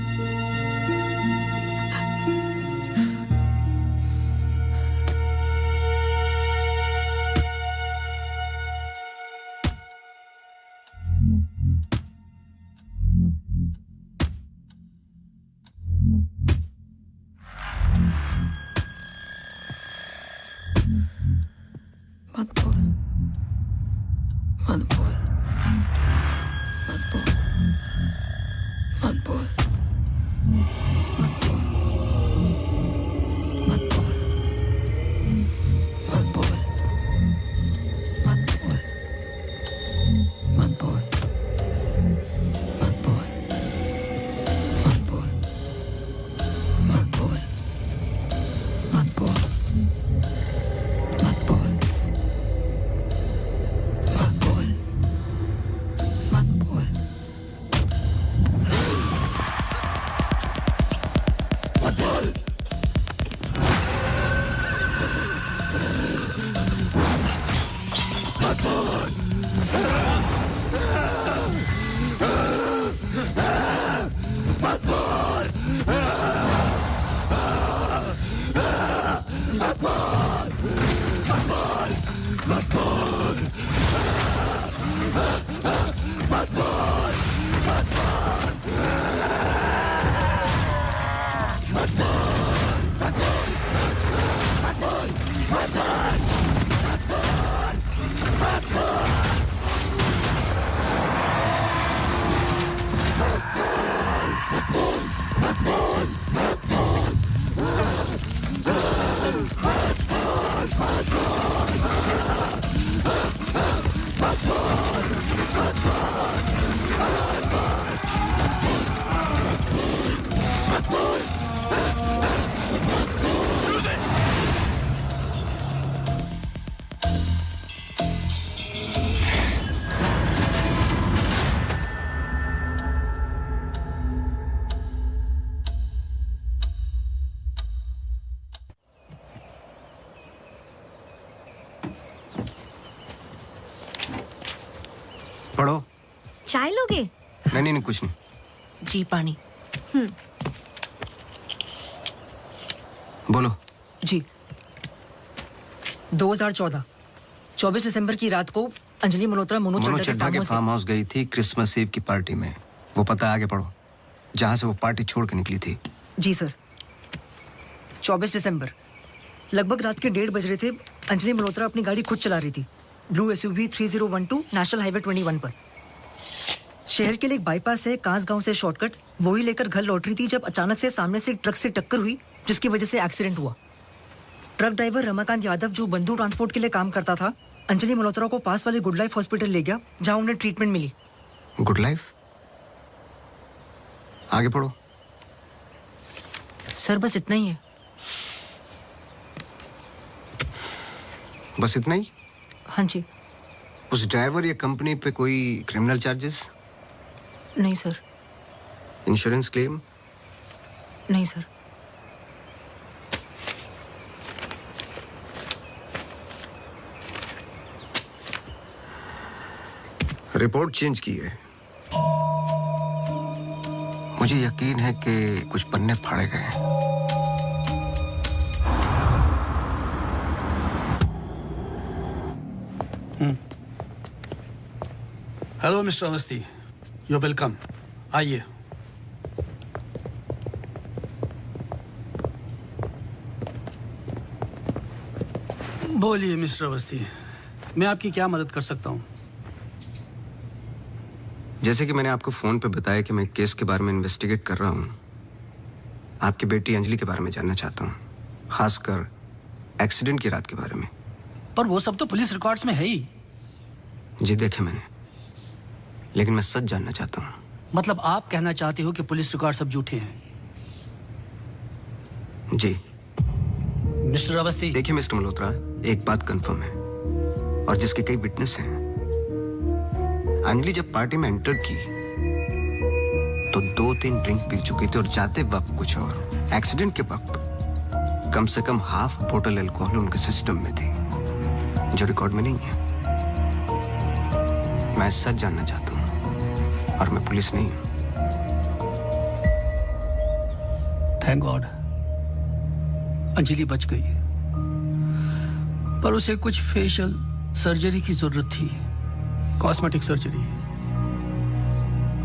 पढ़ो। चाय लोगे? नहीं नहीं नहीं, कुछ नहीं। जी पानी। बोलो। जी 2014 24 दिसंबर की रात को अंजलि मल्होत्रा मोनू चड्ढा के फार्म हाउस गई थी क्रिसमस ईव की पार्टी में। वो पता आगे पढ़ो, जहां से वो पार्टी छोड़ के निकली थी। जी सर। 24 दिसंबर लगभग रात के 1:30 बज रहे थे। अंजलि मल्होत्रा अपनी गाड़ी खुद चला रही थी, ब्लू SUV 3012 नेशनल हाईवे 21 पर। शहर के लिए एक बाईपास है कांस गांव से शॉर्टकट, वही लेकर घर लौट रही थी जब अचानक से सामने से ट्रक से टक्कर हुई, जिसकी वजह से एक्सीडेंट हुआ। ट्रक ड्राइवर रमाकांत यादव, जो बंधु ट्रांसपोर्ट के लिए काम करता था, अंजलि मल्होत्रा को पास वाले गुड लाइफ हॉस्पिटल ले गया, जहां उन्हें ट्रीटमेंट मिली। Good life? आगे पढ़ो। सर बस इतना ही है। बस इतना ही? हाँ जी। उस ड्राइवर या कंपनी पे कोई क्रिमिनल चार्जेस? नहीं सर। Insurance claim? नहीं सर। रिपोर्ट चेंज की है। मुझे यकीन है कि कुछ पन्ने फाड़े गए हैं। Hello mister Awasthi, you welcome. आइए। बोलिए मिस्टर अवस्थी, मैं आपकी क्या मदद कर सकता हूँ? जैसे कि मैंने आपको फोन पे बताया कि मैं केस के बारे में इन्वेस्टिगेट कर रहा हूँ, आपकी बेटी अंजलि के बारे में जानना चाहता हूँ, खासकर एक्सीडेंट की रात के बारे में। पर वो सब तो पुलिस रिकॉर्ड्स में है ही। जी देखे मैंने, लेकिन मैं सच जानना चाहता हूँ। मतलब आप कहना चाहते हो कि पुलिस रिकॉर्ड सब झूठे हैं? जी। मिस्टर अवस्थी। देखिए मिस्टर मल्होत्रा, एक बात कंफर्म है और जिसके कई विटनेस हैं। अंजलि जब पार्टी में एंटर की तो 2-3 ड्रिंक पी चुकी थी और जाते वक्त कुछ और। एक्सीडेंट के वक्त कम से कम हाफ बोतल अल्कोहल उनके सिस्टम में थी, जो रिकॉर्ड में नहीं है। मैं सच जानना चाहता हूं और मैं पुलिस नहीं हूं। थैंक गॉड अंजलि बच गई, पर उसे कुछ फेशियल सर्जरी की जरूरत थी, कॉस्मेटिक सर्जरी।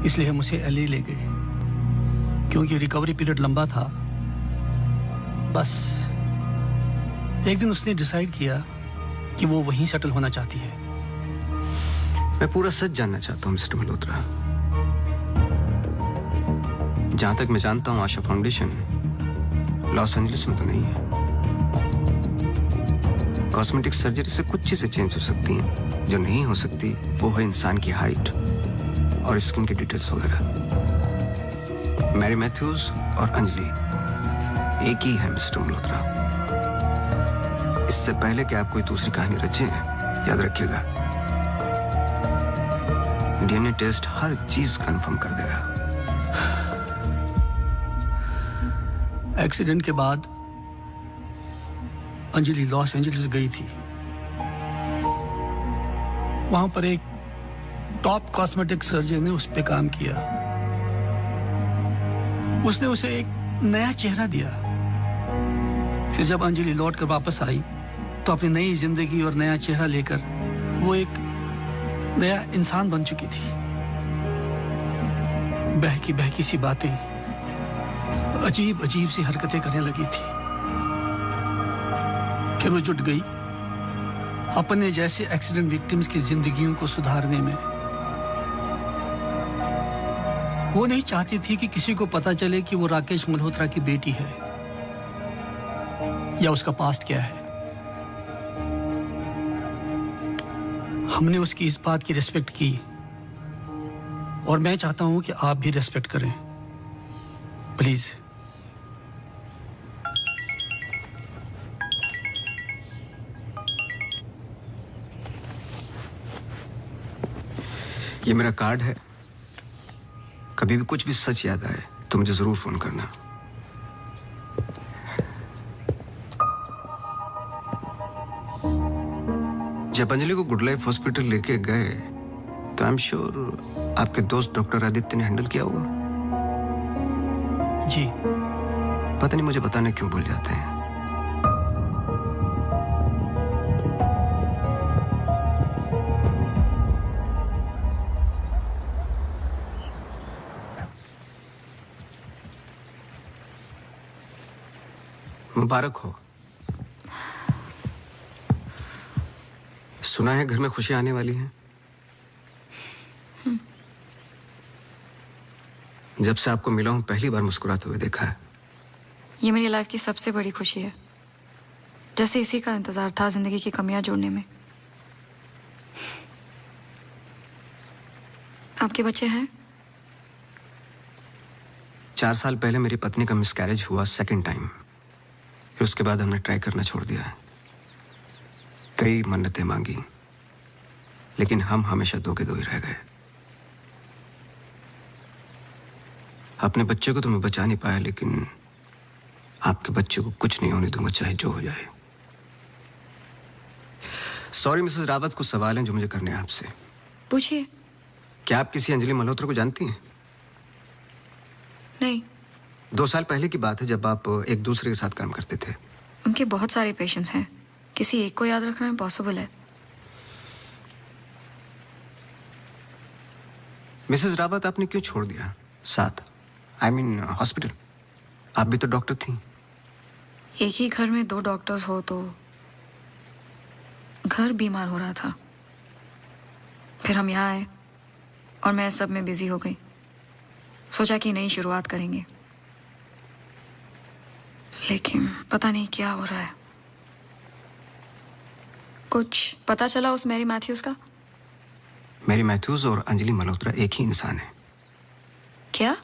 इसलिए हम उसे LA ले गए, क्योंकि रिकवरी पीरियड लंबा था। बस एक दिन उसने डिसाइड किया कि वो वहीं सेटल होना चाहती है। मैं पूरा सच जानना चाहता हूं मिस्टर मल्होत्रा। जहां तक मैं जानता हूं, आशा फाउंडेशन लॉस एंजलिस में तो नहीं है। कॉस्मेटिक सर्जरी से कुछ चीजें चेंज हो सकती हैं, जो नहीं हो सकती वो है इंसान की हाइट और स्किन की डिटेल्स वगैरह। मैरी मैथ्यूज और अंजलि एक ही है मिस्टर मल्होत्रा। इससे पहले कि आप कोई दूसरी कहानी रचें, याद रखिएगा, DNA टेस्ट हर चीज कंफर्म कर देगा। एक्सीडेंट के बाद अंजलि लॉस एंजलिस गई थी। वहां पर एक टॉप कॉस्मेटिक सर्जन ने उस पे काम किया। उसने उसे एक नया चेहरा दिया। फिर जब अंजलि लौट कर वापस आई तो अपनी नई जिंदगी और नया चेहरा लेकर वो एक नया इंसान बन चुकी थी। बहकी बहकी सी बातें, अजीब अजीब सी हरकतें करने लगी थी। फिर वो जुट गई अपने जैसे एक्सीडेंट विक्टिम्स की जिंदगियों को सुधारने में। वो नहीं चाहती थी कि किसी को पता चले कि वो राकेश मल्होत्रा की बेटी है या उसका पास्ट क्या है। हमने उसकी इस बात की रिस्पेक्ट की और मैं चाहता हूं कि आप भी रिस्पेक्ट करें, प्लीज। ये मेरा कार्ड है, कभी भी कुछ भी सच याद आए तो मुझे जरूर फोन करना। जब अंजलि को गुड लाइफ हॉस्पिटल लेके गए तो आई एम श्योर आपके दोस्त डॉक्टर आदित्य ने हैंडल किया होगा। जी। पता नहीं मुझे बताने क्यों भूल जाते हैं। मुबारक हो। सुना है घर में खुशी आने वाली है। जब से आपको मिला हूं पहली बार मुस्कुराते हुए देखा है। ये मेरी लाइफ की सबसे बड़ी खुशी है। जैसे इसी का इंतजार था जिंदगी की कमियां जोड़ने में। आपके बच्चे हैं? 4 साल पहले मेरी पत्नी का मिसकैरेज हुआ सेकंड टाइम। फिर उसके बाद हमने ट्राई करना छोड़ दिया है। कई मन्नतें मांगी, लेकिन हम हमेशा दो के दो ही रह गए। अपने बच्चे को तो मैं बचा नहीं पाया, लेकिन आपके बच्चे को कुछ नहीं होने दूंगा, चाहे जो हो जाए। सॉरी मिसेस रावत, कुछ सवाल हैं जो मुझे करने हैं आपसे। पूछिए। क्या आप किसी अंजलि मल्होत्रा को जानती हैं? नहीं। 2 साल पहले की बात है जब आप एक दूसरे के साथ काम करते थे। उनके बहुत सारे पेशेंट्स हैं, किसी एक को याद रखना इम्पॉसिबल है। मिसेस रावत, आपने क्यों छोड़ दिया साथ? I mean hospital. आप भी तो डॉक्टर थी। एक ही घर में 2 डॉक्टर्स हो तो घर बीमार हो रहा था। फिर हम यहाँ आए और मैं सब में बिजी हो गई। सोचा कि नई शुरुआत करेंगे, लेकिन पता नहीं क्या हो रहा है। कुछ पता चला उस मैरी मैथ्यूज का? मैरी मैथ्यूज और अंजलि मल्होत्रा एक ही इंसान है। क्या?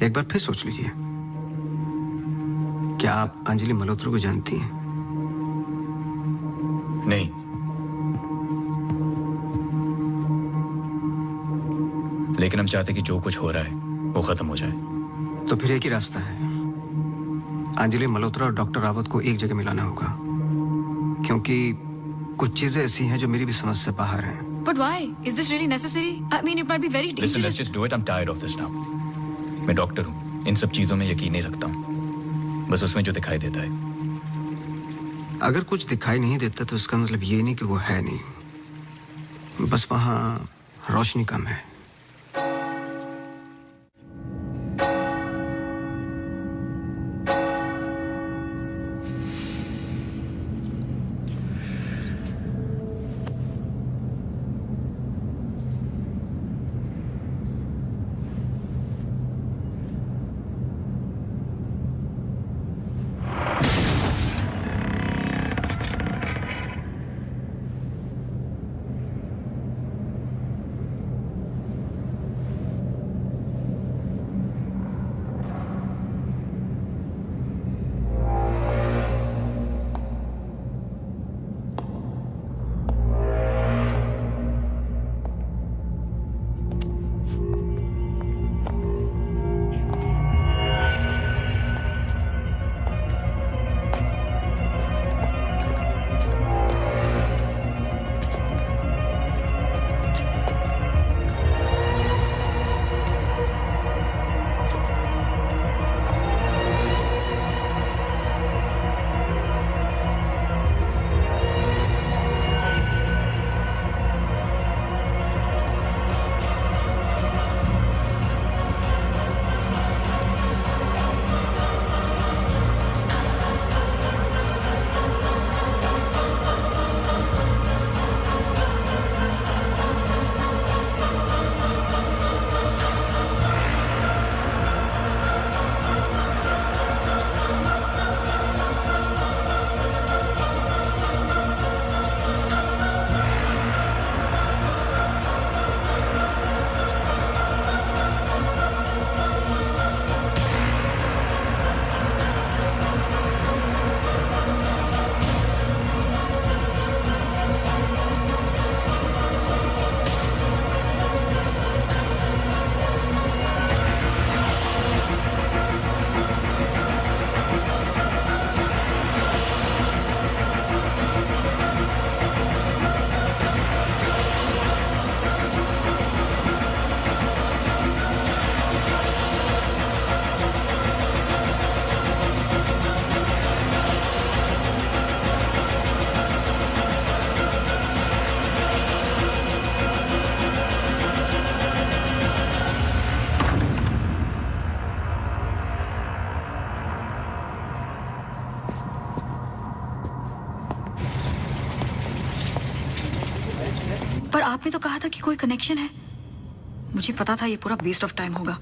एक बार फिर सोच लीजिए। क्या आप अंजलि मल्होत्रा को जानती हैं? नहीं। लेकिन हम चाहते कि जो कुछ हो रहा है वो खत्म हो जाए। तो फिर एक ही रास्ता है। अंजलि मल्होत्रा और डॉक्टर रावत को एक जगह मिलाना होगा, क्योंकि कुछ चीजें ऐसी हैं जो मेरी भी समझ से बाहर हैं। But why? Is this really necessary? I mean, it might be very dangerous. Listen, let's just do it. I'm tired of this now. मैं डॉक्टर हूँ, इन सब चीजों में यकीन नहीं रखता हूँ, बस उसमें जो दिखाई देता है। अगर कुछ दिखाई नहीं देता तो इसका मतलब ये नहीं कि वो है नहीं, बस वहां रोशनी कम है। आपने तो कहा था कि कोई कनेक्शन है। मुझे पता था ये पूरा वेस्ट ऑफ टाइम होगा।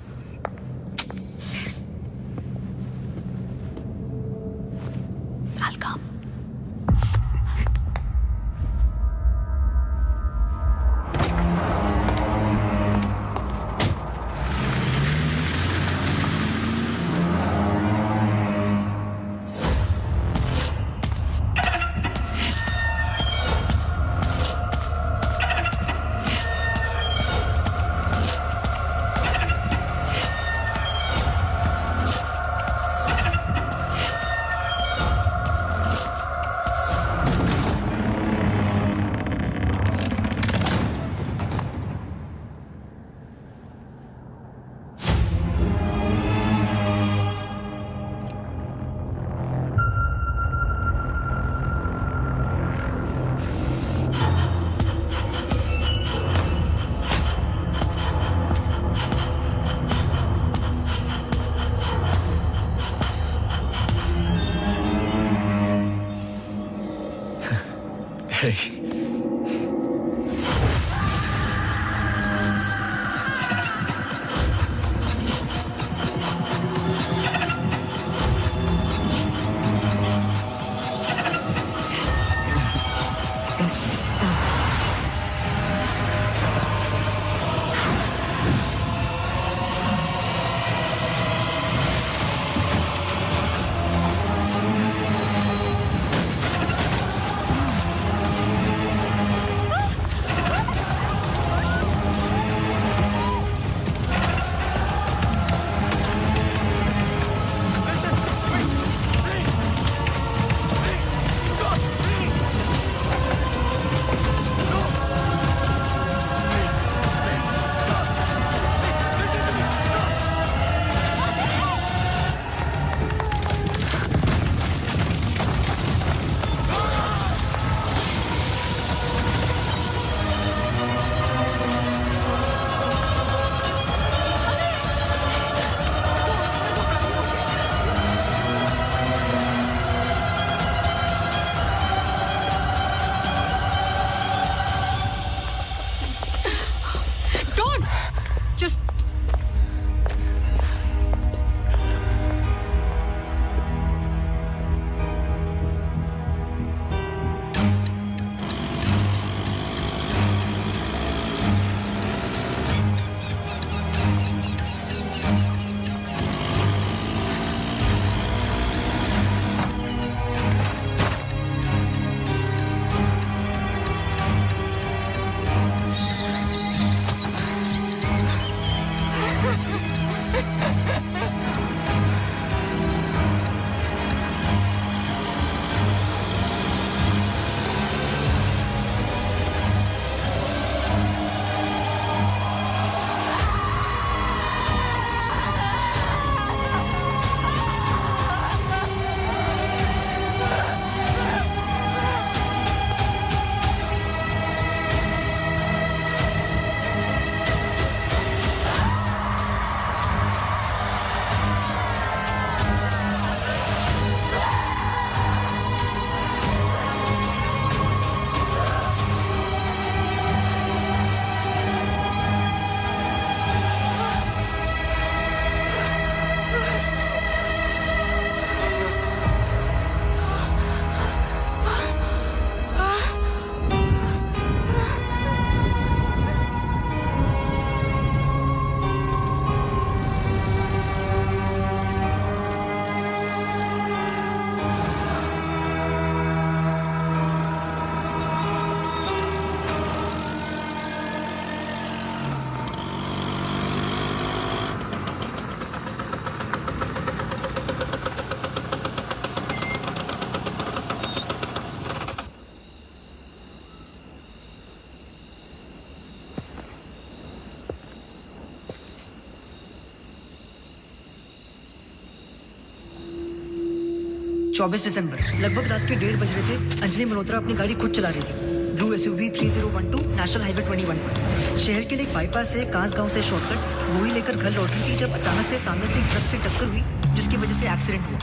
चौबीस दिसंबर लगभग रात के 1:30 बज रहे थे। अंजलि मल्होत्रा अपनी गाड़ी खुद चला रही थी, ब्लू SUV 3012 नेशनल हाईवे 21 पर। शहर के लिए एक बाईपास है कांस गांव से शॉर्टकट, वो ही लेकर घर लौट रही थी जब अचानक से सामने से एक ट्रक से टक्कर हुई, जिसकी वजह से एक्सीडेंट हुआ।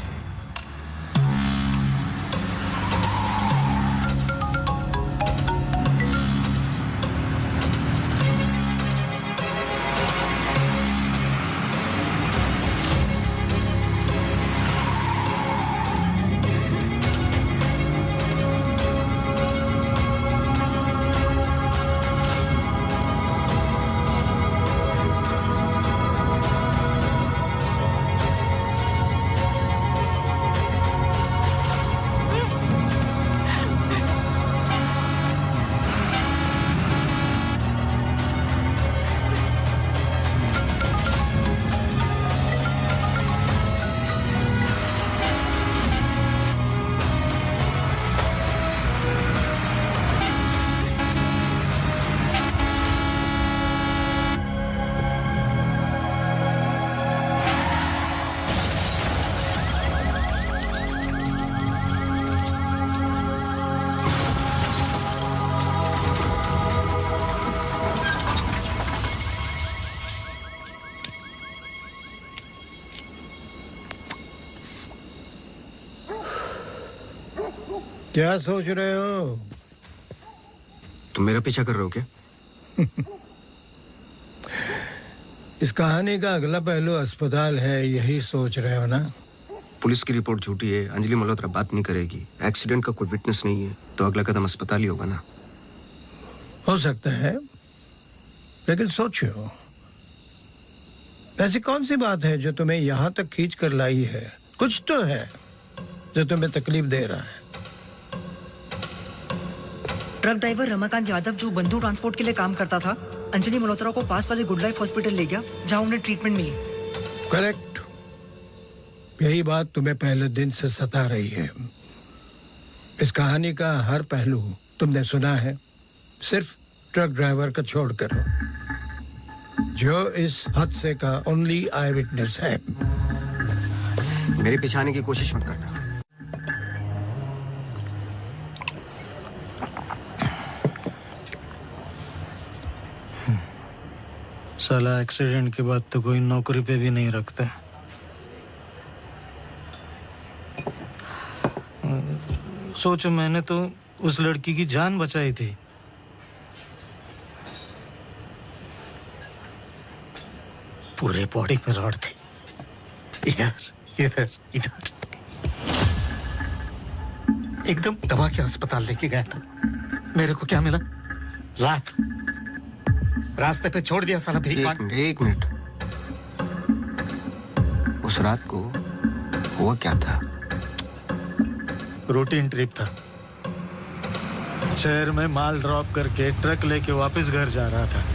क्या सोच रहे हो? तुम मेरा पीछा कर रहे हो क्या? इस कहानी का अगला पहलू अस्पताल है, यही सोच रहे हो ना? पुलिस की रिपोर्ट झूठी है, अंजलि मल्होत्रा बात नहीं करेगी, एक्सीडेंट का कोई विटनेस नहीं है, तो अगला कदम अस्पताल ही होगा ना। हो सकता है, लेकिन सोचो, ऐसी कौन सी बात है जो तुम्हें यहाँ तक खींच कर लाई है? कुछ तो है जो तुम्हें तकलीफ दे रहा है। ट्रक ड्राइवर रमाकांत यादव जो बंधु ट्रांसपोर्ट के लिए काम करता था, अंजलि मल्होत्रा को पास वाले गुड लाइफ हॉस्पिटल ले गया जहां उन्हें ट्रीटमेंट मिली। करेक्ट। यही बात तुम्हें पहले दिन से सता रही है। इस कहानी का हर पहलू तुमने सुना है, सिर्फ ट्रक ड्राइवर का छोड़कर, जो इस हादसे का ओनली आई विटनेस है। मेरे पीछे आने की कोशिश मत करना। साला एक्सीडेंट के बाद तो कोई नौकरी पे भी नहीं रखता। सोचो, मैंने तो उस लड़की की जान बचाई थी। पूरे बॉडी में रॉड थी, इधर इधर इधर। एकदम दबा के अस्पताल लेके गया था। मेरे को क्या मिला? लात। रास्ते पे छोड़ दिया साला भीख मांग। एक मिनट। उस रात को हुआ क्या था? रूटीन ट्रिप था। शहर में माल ड्रॉप करके ट्रक लेके वापस घर जा रहा था।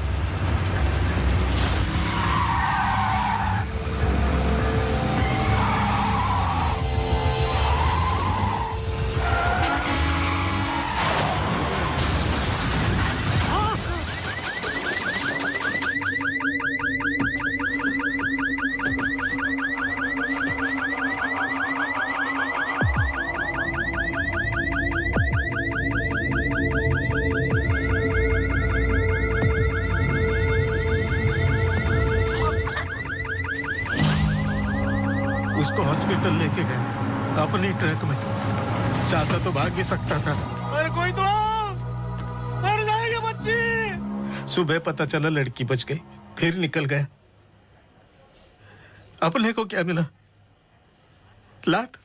उसको हॉस्पिटल लेके गए अपनी ट्रक में। चाहता तो भाग भी सकता था। अरे कोई तो मर जाएगी बच्ची। सुबह पता चला लड़की बच गई, फिर निकल गया। अपने को क्या मिला? लात।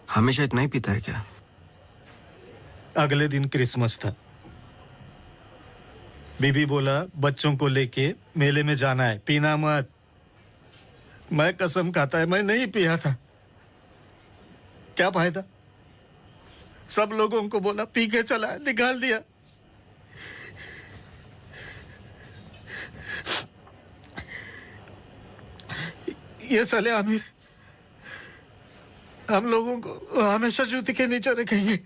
हमेशा इतना ही पीता है क्या? अगले दिन क्रिसमस था। बीबी बोला बच्चों को लेके मेले में जाना है, पीना मत। मैं कसम खाता है मैं नहीं पिया था। क्या फायदा? सब लोगों को बोला पी के चला, निकाल दिया। ये साले आमिर हम लोगों को हमेशा जूते के नीचे रखेंगे।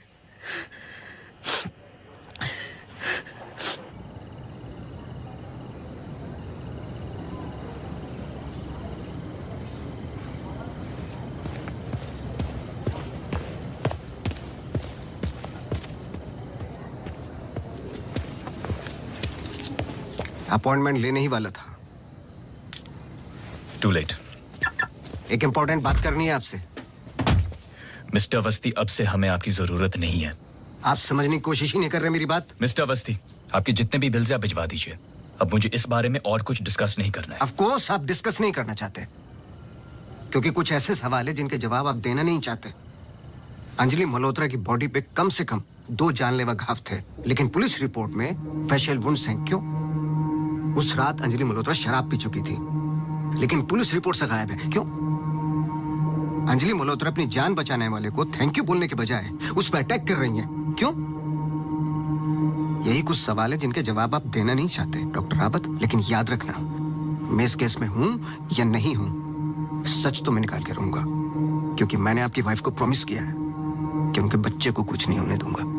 अपॉइंटमेंट लेने ही वाला था। To late. एक इंपॉर्टेंट बात करनी है आपसे। मिस्टर अवस्थी, अब से हमें आपकी जरूरत नहीं है। आप समझने की कोशिश ही नहीं कर रहे मेरी बात। मिस्टर अवस्थी, आपके जितने भी बिल्स आप भिजवा दीजिए। अब मुझे इस बारे में और कुछ डिस्कस नहीं करना है। ऑफ कोर्स आप डिस्कस नहीं करना चाहते, क्योंकि कुछ ऐसे सवाल है जिनके जवाब आप देना नहीं चाहते। अंजलि मल्होत्रा की बॉडी पे कम से कम 2 जानलेवा घाव थे, लेकिन पुलिस रिपोर्ट में फेशियल वुंड्स हैं। क्यों? उस रात अंजलि मल्होत्रा शराब पी चुकी थी, लेकिन पुलिस रिपोर्ट से गायब है। क्यों? अंजलि मल्होत्रा अपनी जान बचाने वाले को थैंक यू बोलने के बजाय उस पर अटैक कर रही हैं। क्यों? यही कुछ सवाल है जिनके जवाब आप देना नहीं चाहते डॉक्टर रावत। लेकिन याद रखना, मैं इस केस में हूं या नहीं हूं, सच तो मैं निकाल के रहूंगा, क्योंकि मैंने आपकी वाइफ को प्रॉमिस किया है कि उनके बच्चे को कुछ नहीं होने दूंगा।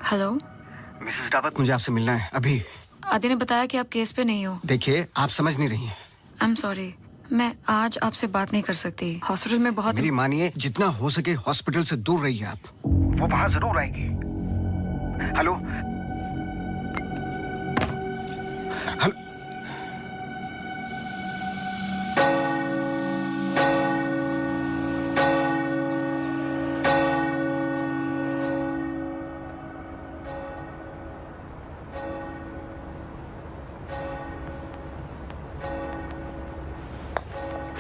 हेलो मिसेस रावत, मुझे आपसे मिलना है अभी। आदि ने बताया कि आप केस पे नहीं हो। देखिए, आप समझ नहीं रही हैं। आई एम सॉरी, मैं आज आपसे बात नहीं कर सकती। हॉस्पिटल में बहुत मेरी मानिए, जितना हो सके हॉस्पिटल से दूर रहिए आप। वो वहां जरूर आएगी। Hello hello.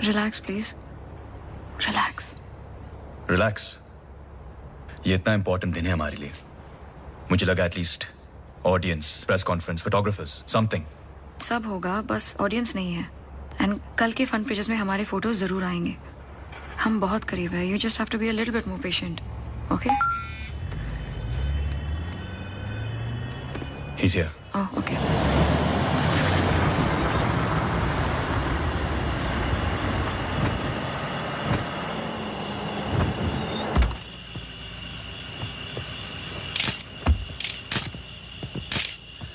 Relax please, relax. Relax? ये इतना इंपॉर्टेंट दिन है हमारे लिए। मुझे लगा at least audience, press conference, photographers, something. सब होगा, बस ऑडियंस नहीं है। एंड कल के फ्रंट पेजेस में हमारे फोटोज जरूर आएंगे। हम बहुत करीब है। You just have to be a little bit more patient, okay? He's here. Oh, okay.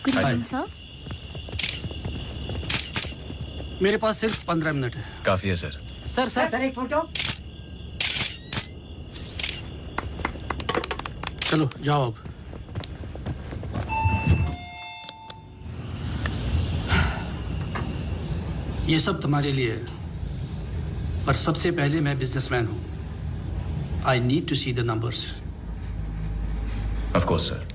Good morning, sir. मेरे पास सिर्फ 15 मिनट है। काफी है सर। सर एक फोटो। चलो जाओ अब। ये सब तुम्हारे लिए है, पर सबसे पहले मैं बिजनेसमैन हूं। I need to see the numbers. Of course sir.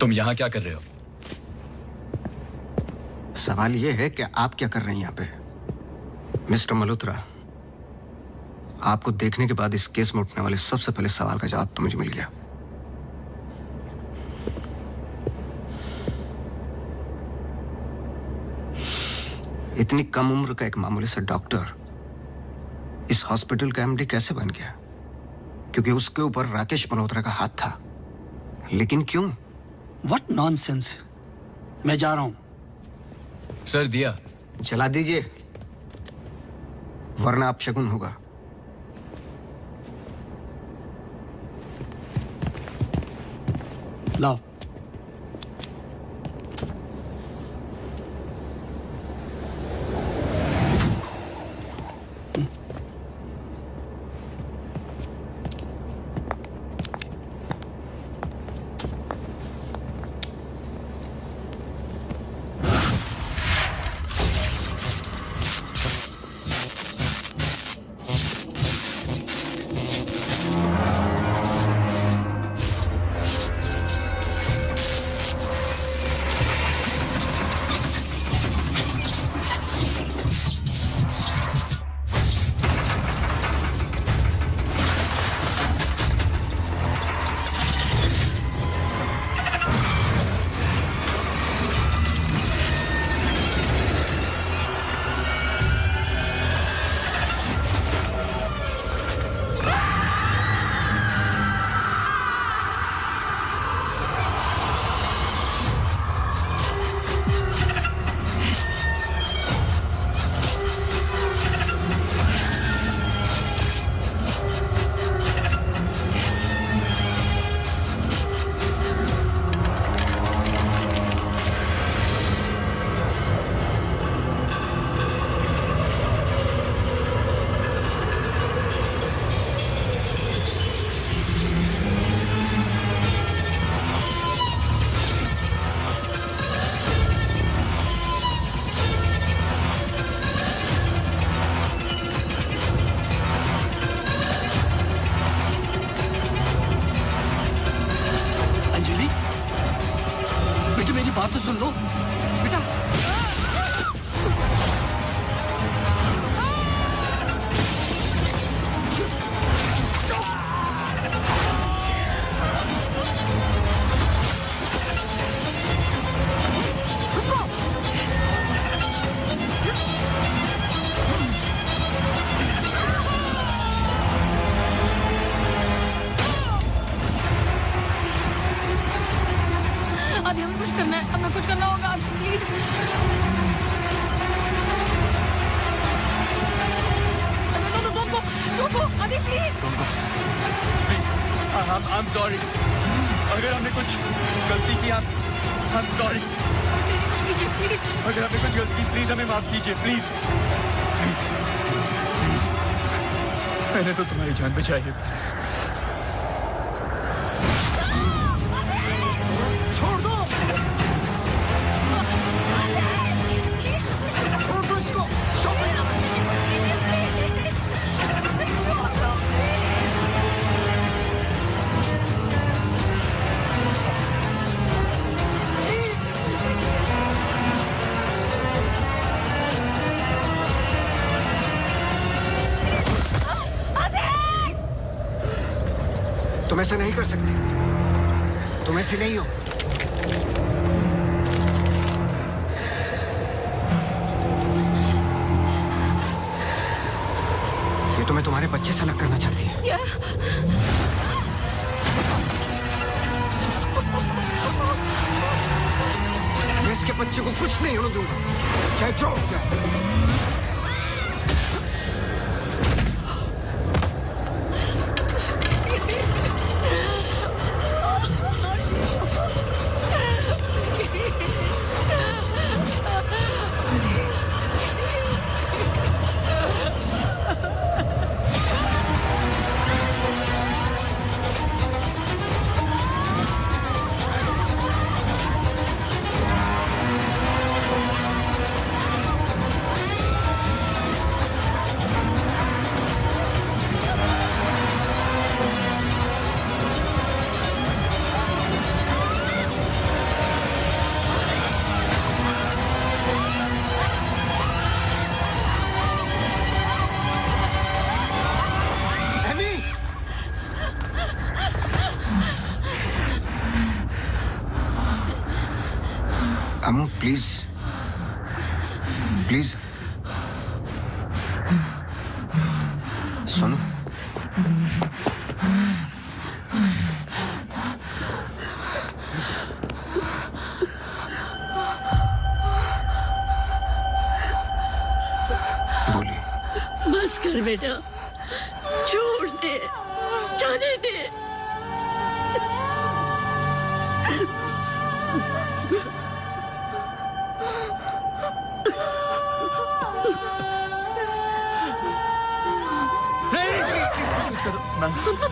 तुम यहां क्या कर रहे हो? सवाल यह है कि आप क्या कर रहे हैं यहाँ पे? मिस्टर मल्होत्रा, आपको देखने के बाद इस केस में उठने वाले सबसे पहले सवाल का जवाब तो मुझे मिल गया। इतनी कम उम्र का एक मामूली सा डॉक्टर इस हॉस्पिटल का एमडी कैसे बन गया? क्योंकि उसके ऊपर राकेश मल्होत्रा का हाथ था। लेकिन क्यों? What nonsense. मैं जा रहा हूं। सर दिया जला दीजिए, वरना अपशगुन होगा। लाओ। Please I'm sorry. अगर हमने कुछ गलती की I'm sorry. अगर हमने कुछ गलती की प्लीज हमें माफ कीजिए प्लीज प्लीज मैंने तो तुम्हारी जान बचाई है प्लीज छोड़ दो इसको स्टॉप तुम ऐसा नहीं कर सकते तुम ऐसे नहीं हो ये तुम्हें तुम्हारे बच्चे से अलग करना चाहती है मैं इसके बच्चे को कुछ नहीं होने दूंगा चाहे जो हो जाए अम्मू प्लीज प्लीज सुनो बोलिए बस कर बेटा छोड़ दे जाने दे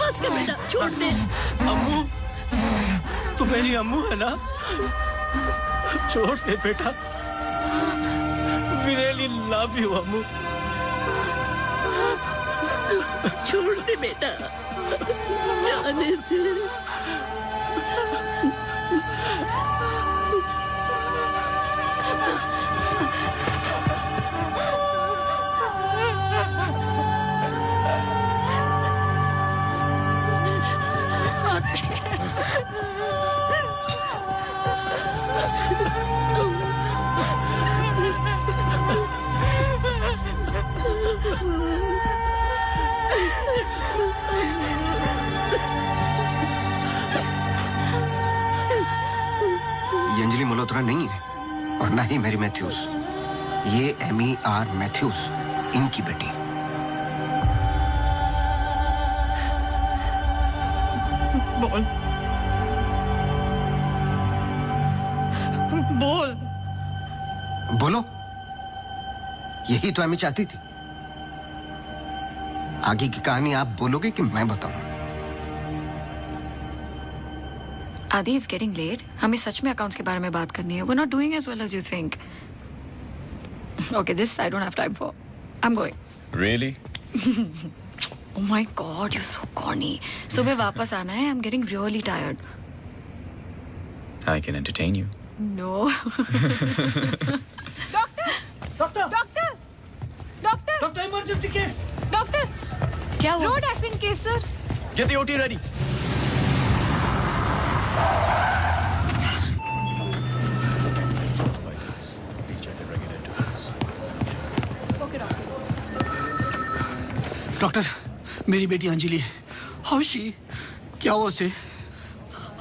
बस कर बेटा छोड़ दे अम्मू तू मेरी अम्मू है ना छोड़ दे बेटा We really love you अम्मू छोड़ दे बेटा जाने दे ये अंजलि मल्होत्रा नहीं है और ना ही मैरी मैथ्यूज ये एमी आर मैथ्यूज इनकी बेटी बोल बोल बोलो यही तो एमी चाहती थी आगे की कहानी आप बोलोगे कि मैं बताऊं आदि इट्स गेटिंग लेट हमें सच में अकाउंट्स के बारे में बात करनी है we are not doing as well as you think okay this I don't have time for I am going Really? Oh my god, you're so corny. सुबह वापस आना है. I'm getting really tired. I can entertain you. No. Doctor emergency case doctor क्या हुआ? Road accident case sir. Get the OT ready. Doctor मेरी बेटी Anjali how she क्या हुआ उसे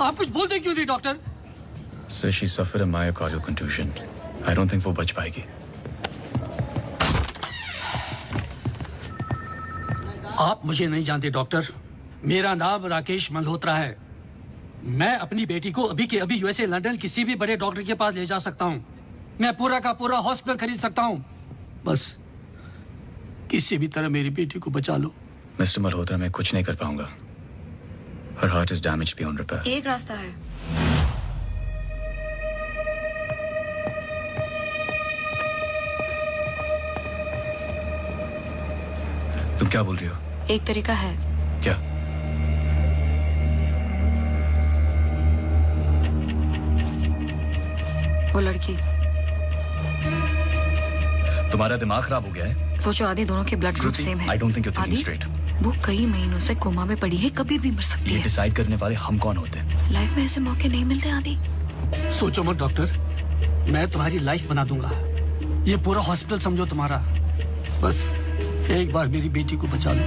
आप कुछ बोलते क्यों नहीं doctor Sir, she suffered a myocardial contusion. I don't think वो बच पाएगी. आप मुझे नहीं जानते डॉक्टर। मेरा नाम राकेश मल्होत्रा है। मैं अपनी बेटी को अभी के अभी यूएसए लंदन किसी भी बड़े डॉक्टर के पास ले जा सकता हूँ। मैं पूरा का पूरा हॉस्पिटल खरीद सकता हूँ। बस किसी भी तरह मेरी बेटी को बचा लो। मिस्टर मल्होत्रा, मैं कुछ नहीं कर पाऊंगा। Her heart is damaged beyond repair. एक रास्ता है। तुम क्या बोल रही हो? एक तरीका है। क्या? वो लड़की। तुम्हारा दिमाग खराब हो गया है? सोचो आदि दोनों के ब्लड ग्रुप सेम है। I don't think you're thinking आदि, straight. वो कई महीनों से कोमा में पड़ी है, कभी भी मर सकती ये है। डिसाइड करने वाले हम कौन होते हैं? लाइफ में ऐसे मौके नहीं मिलते आदि। सोचो मत डॉक्टर, मैं तुम्हारी लाइफ बना दूंगा। ये पूरा हॉस्पिटल समझो तुम्हारा। बस एक बार मेरी बेटी को बचा लो।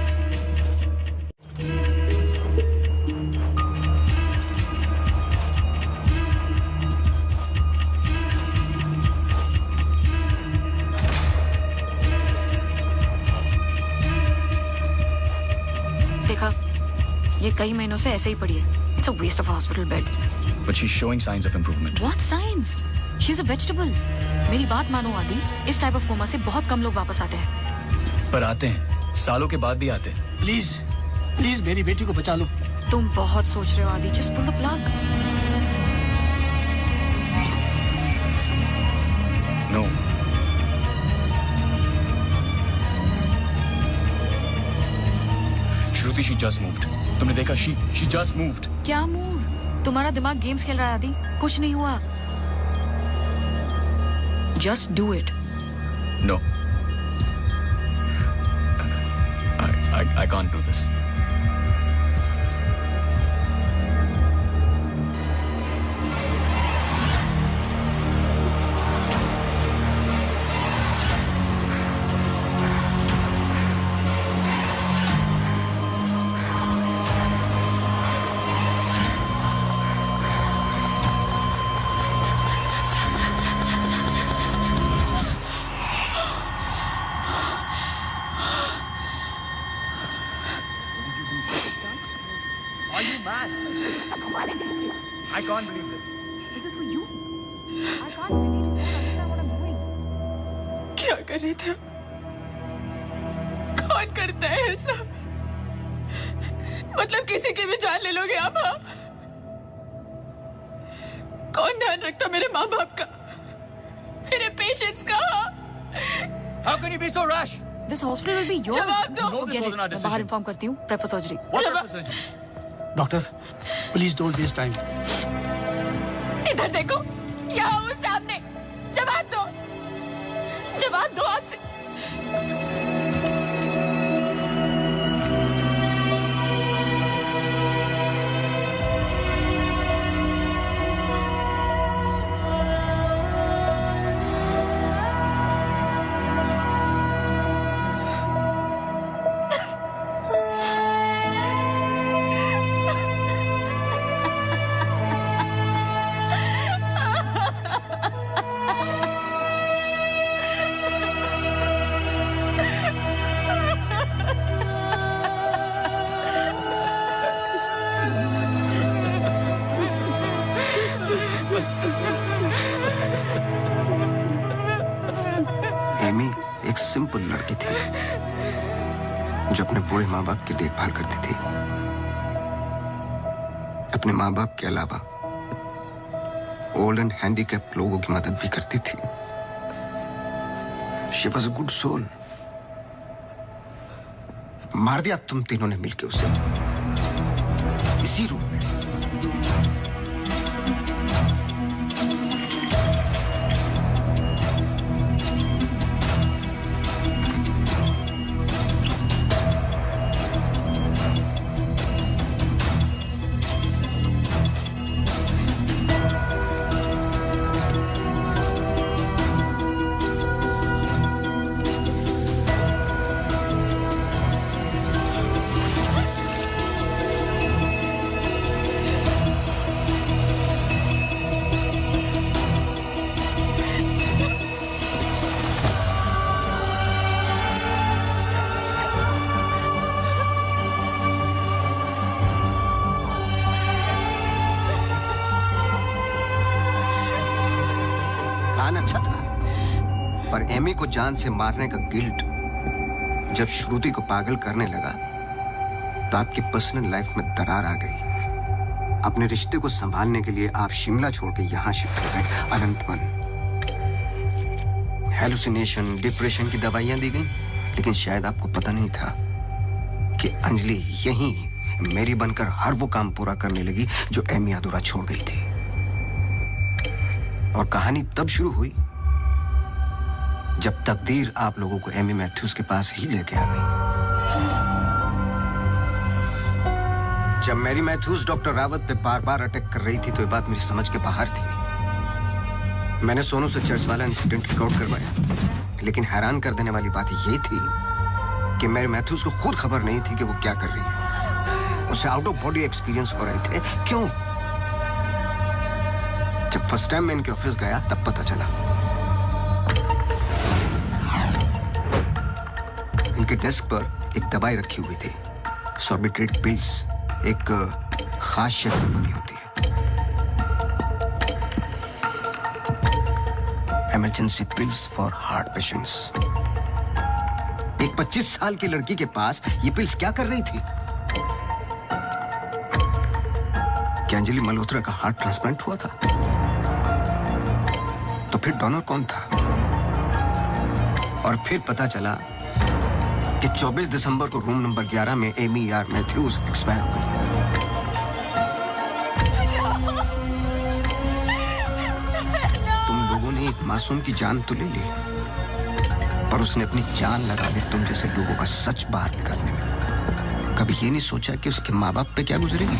देखा, ये कई महीनों से ऐसे ही पड़ी है। It's a waste of a hospital bed. But she's showing signs of improvement. What signs? She's a vegetable. मेरी बात मानो आदि, इस टाइप ऑफ कोमा से बहुत कम लोग वापस आते हैं। पर आते हैं, सालों के बाद भी आते हैं। प्लीज प्लीज मेरी बेटी को बचा लो। तुम बहुत सोच रहे हो आदि। Just pull the plug. No. Shruti, she just moved. तुमने देखा? She just moved. क्या मूव? तुम्हारा दिमाग गेम्स खेल रहा है आदि। कुछ नहीं हुआ। Just do it. No. I can't do this. Are you mad? I can't believe this. This is for you. I can't believe you don't understand what I'm doing. क्या कर रहे थे? कौन करता है ऐसा? मतलब किसी की भी जान ले लोगे आप? हाँ? कौन ध्यान रखता मेरे माँ बाप का, मेरे पेशेंट्स का? How can you be so rash? This hospital will be yours. जवाब दो। No, this wasn't our मैं decision. बाहर इन्फॉर्म करती हूँ। Prep for surgery. What type of surgery? Doctor please don't waste time. इधर देखो, यहाँ वो सामने। जवाब दो, जवाब दो आपसे। एमी एक सिंपल लड़की थी जो अपने बूढ़े माँ बाप की देखभाल करती थी। अपने माँ बाप के अलावा ओल्ड एंड हैंडीकैप लोगों की मदद भी करती थी। She was a good soul. मार दिया तुम तीनों ने मिलकर उसे इसी रूम में। और एमी को जान से मारने का गिल्ट जब श्रुति को पागल करने लगा तो आपकी पर्सनल लाइफ में दरार आ गई। अपने रिश्ते को संभालने के लिए आप शिमला छोड़ के यहां शिफ्ट हो गए, अनंतवन। हेलुसिनेशन, डिप्रेशन की दवाइयां दी गई, लेकिन शायद आपको पता नहीं था कि अंजलि यहीं मेरी बनकर हर वो काम पूरा करने लगी जो एमी अधूरा छोड़ गई थी। और कहानी तब शुरू हुई जब तकदीर आप लोगों को एमी मैथ्यूज के पास ही लेके आ गई। जब मैरी मैथ्यूज डॉक्टर रावत पे बार बार अटैक कर रही थी तो ये बात मेरी समझ के बाहर थी। मैंने सोनू से चर्च वाला इंसिडेंट रिकॉर्ड करवाया, लेकिन हैरान कर देने वाली बात ये थी कि मैरी मैथ्यूज को खुद खबर नहीं थी कि वो क्या कर रही है। उसे आउट ऑफ बॉडी एक्सपीरियंस हो रहे थे। क्यों? जब फर्स्ट टाइम मैं इनके ऑफिस गया तब पता चला। इनके डेस्क पर एक दवाई रखी हुई थी, सॉर्बिट्रेट पिल्स, एक खास शक्ल में बनी होती है। Emergency pills for heart patients. एक 25 साल की लड़की के पास ये पिल्स क्या कर रही थी? क्या अंजलि मल्होत्रा का हार्ट ट्रांसप्लांट हुआ था? तो फिर डोनर कौन था? और फिर पता चला कि 24 दिसंबर को रूम नंबर 11 में एमी आर मैथ्यूज एक्सपायर हो गई। तुम लोगों ने एक मासूम की जान तो ले ली, पर उसने अपनी जान लगा दी तुम जैसे लोगों का सच बाहर निकालने में। कभी ये नहीं सोचा कि उसके माँ बाप पे क्या गुजरेगी?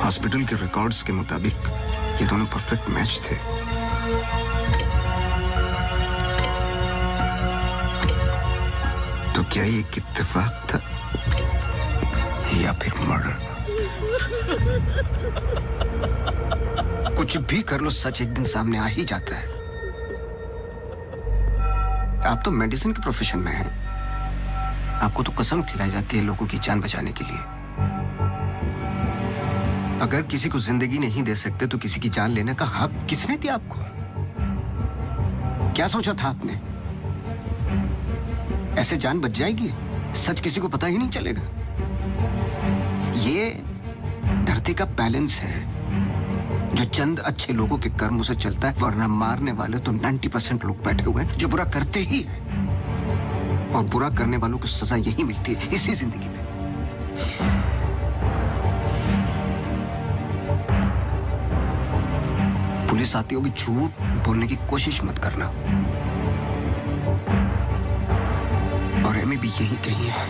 हॉस्पिटल के रिकॉर्ड्स के मुताबिक ये दोनों परफेक्ट मैच थे। तो क्या ये एक इत्तेफाक था या फिर मर्डर? कुछ भी कर लो, सच एक दिन सामने आ ही जाता है। आप तो मेडिसिन के प्रोफेशन में हैं। आपको तो कसम खिलाई जाती है लोगों की जान बचाने के लिए। अगर किसी को जिंदगी नहीं दे सकते तो किसी की जान लेने का हक किसने दिया आपको? क्या सोचा था आपने? ऐसे जान बच जाएगी? सच किसी को पता ही नहीं चलेगा। ये धरती का बैलेंस है जो चंद अच्छे लोगों के कर्मों से चलता है, वरना मारने वाले तो 90% लोग बैठे हुए हैं जो बुरा करते ही हैं। और बुरा करने वालों को सजा यही मिलती है इसी जिंदगी में। पुलिस आती होगी, झूठ बोलने की कोशिश मत करना। और एमी भी यही कही है।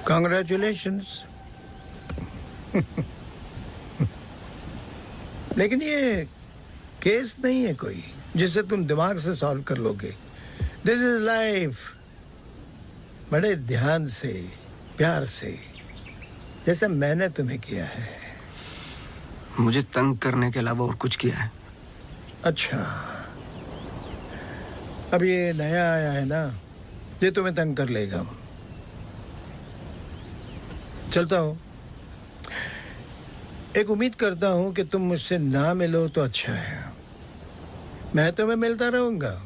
Congratulations. लेकिन ये केस नहीं है कोई जिसे तुम दिमाग से सॉल्व कर लोगे। This is life. बड़े ध्यान से, प्यार से, जैसे मैंने तुम्हें किया है। मुझे तंग करने के अलावा और कुछ किया है? अच्छा, अब ये नया आया है ना, ये तुम्हें तंग कर लेगा। चलता हूँ। एक उम्मीद करता हूं कि तुम मुझसे ना मिलो तो अच्छा है। मैं तुम्हें मिलता रहूंगा।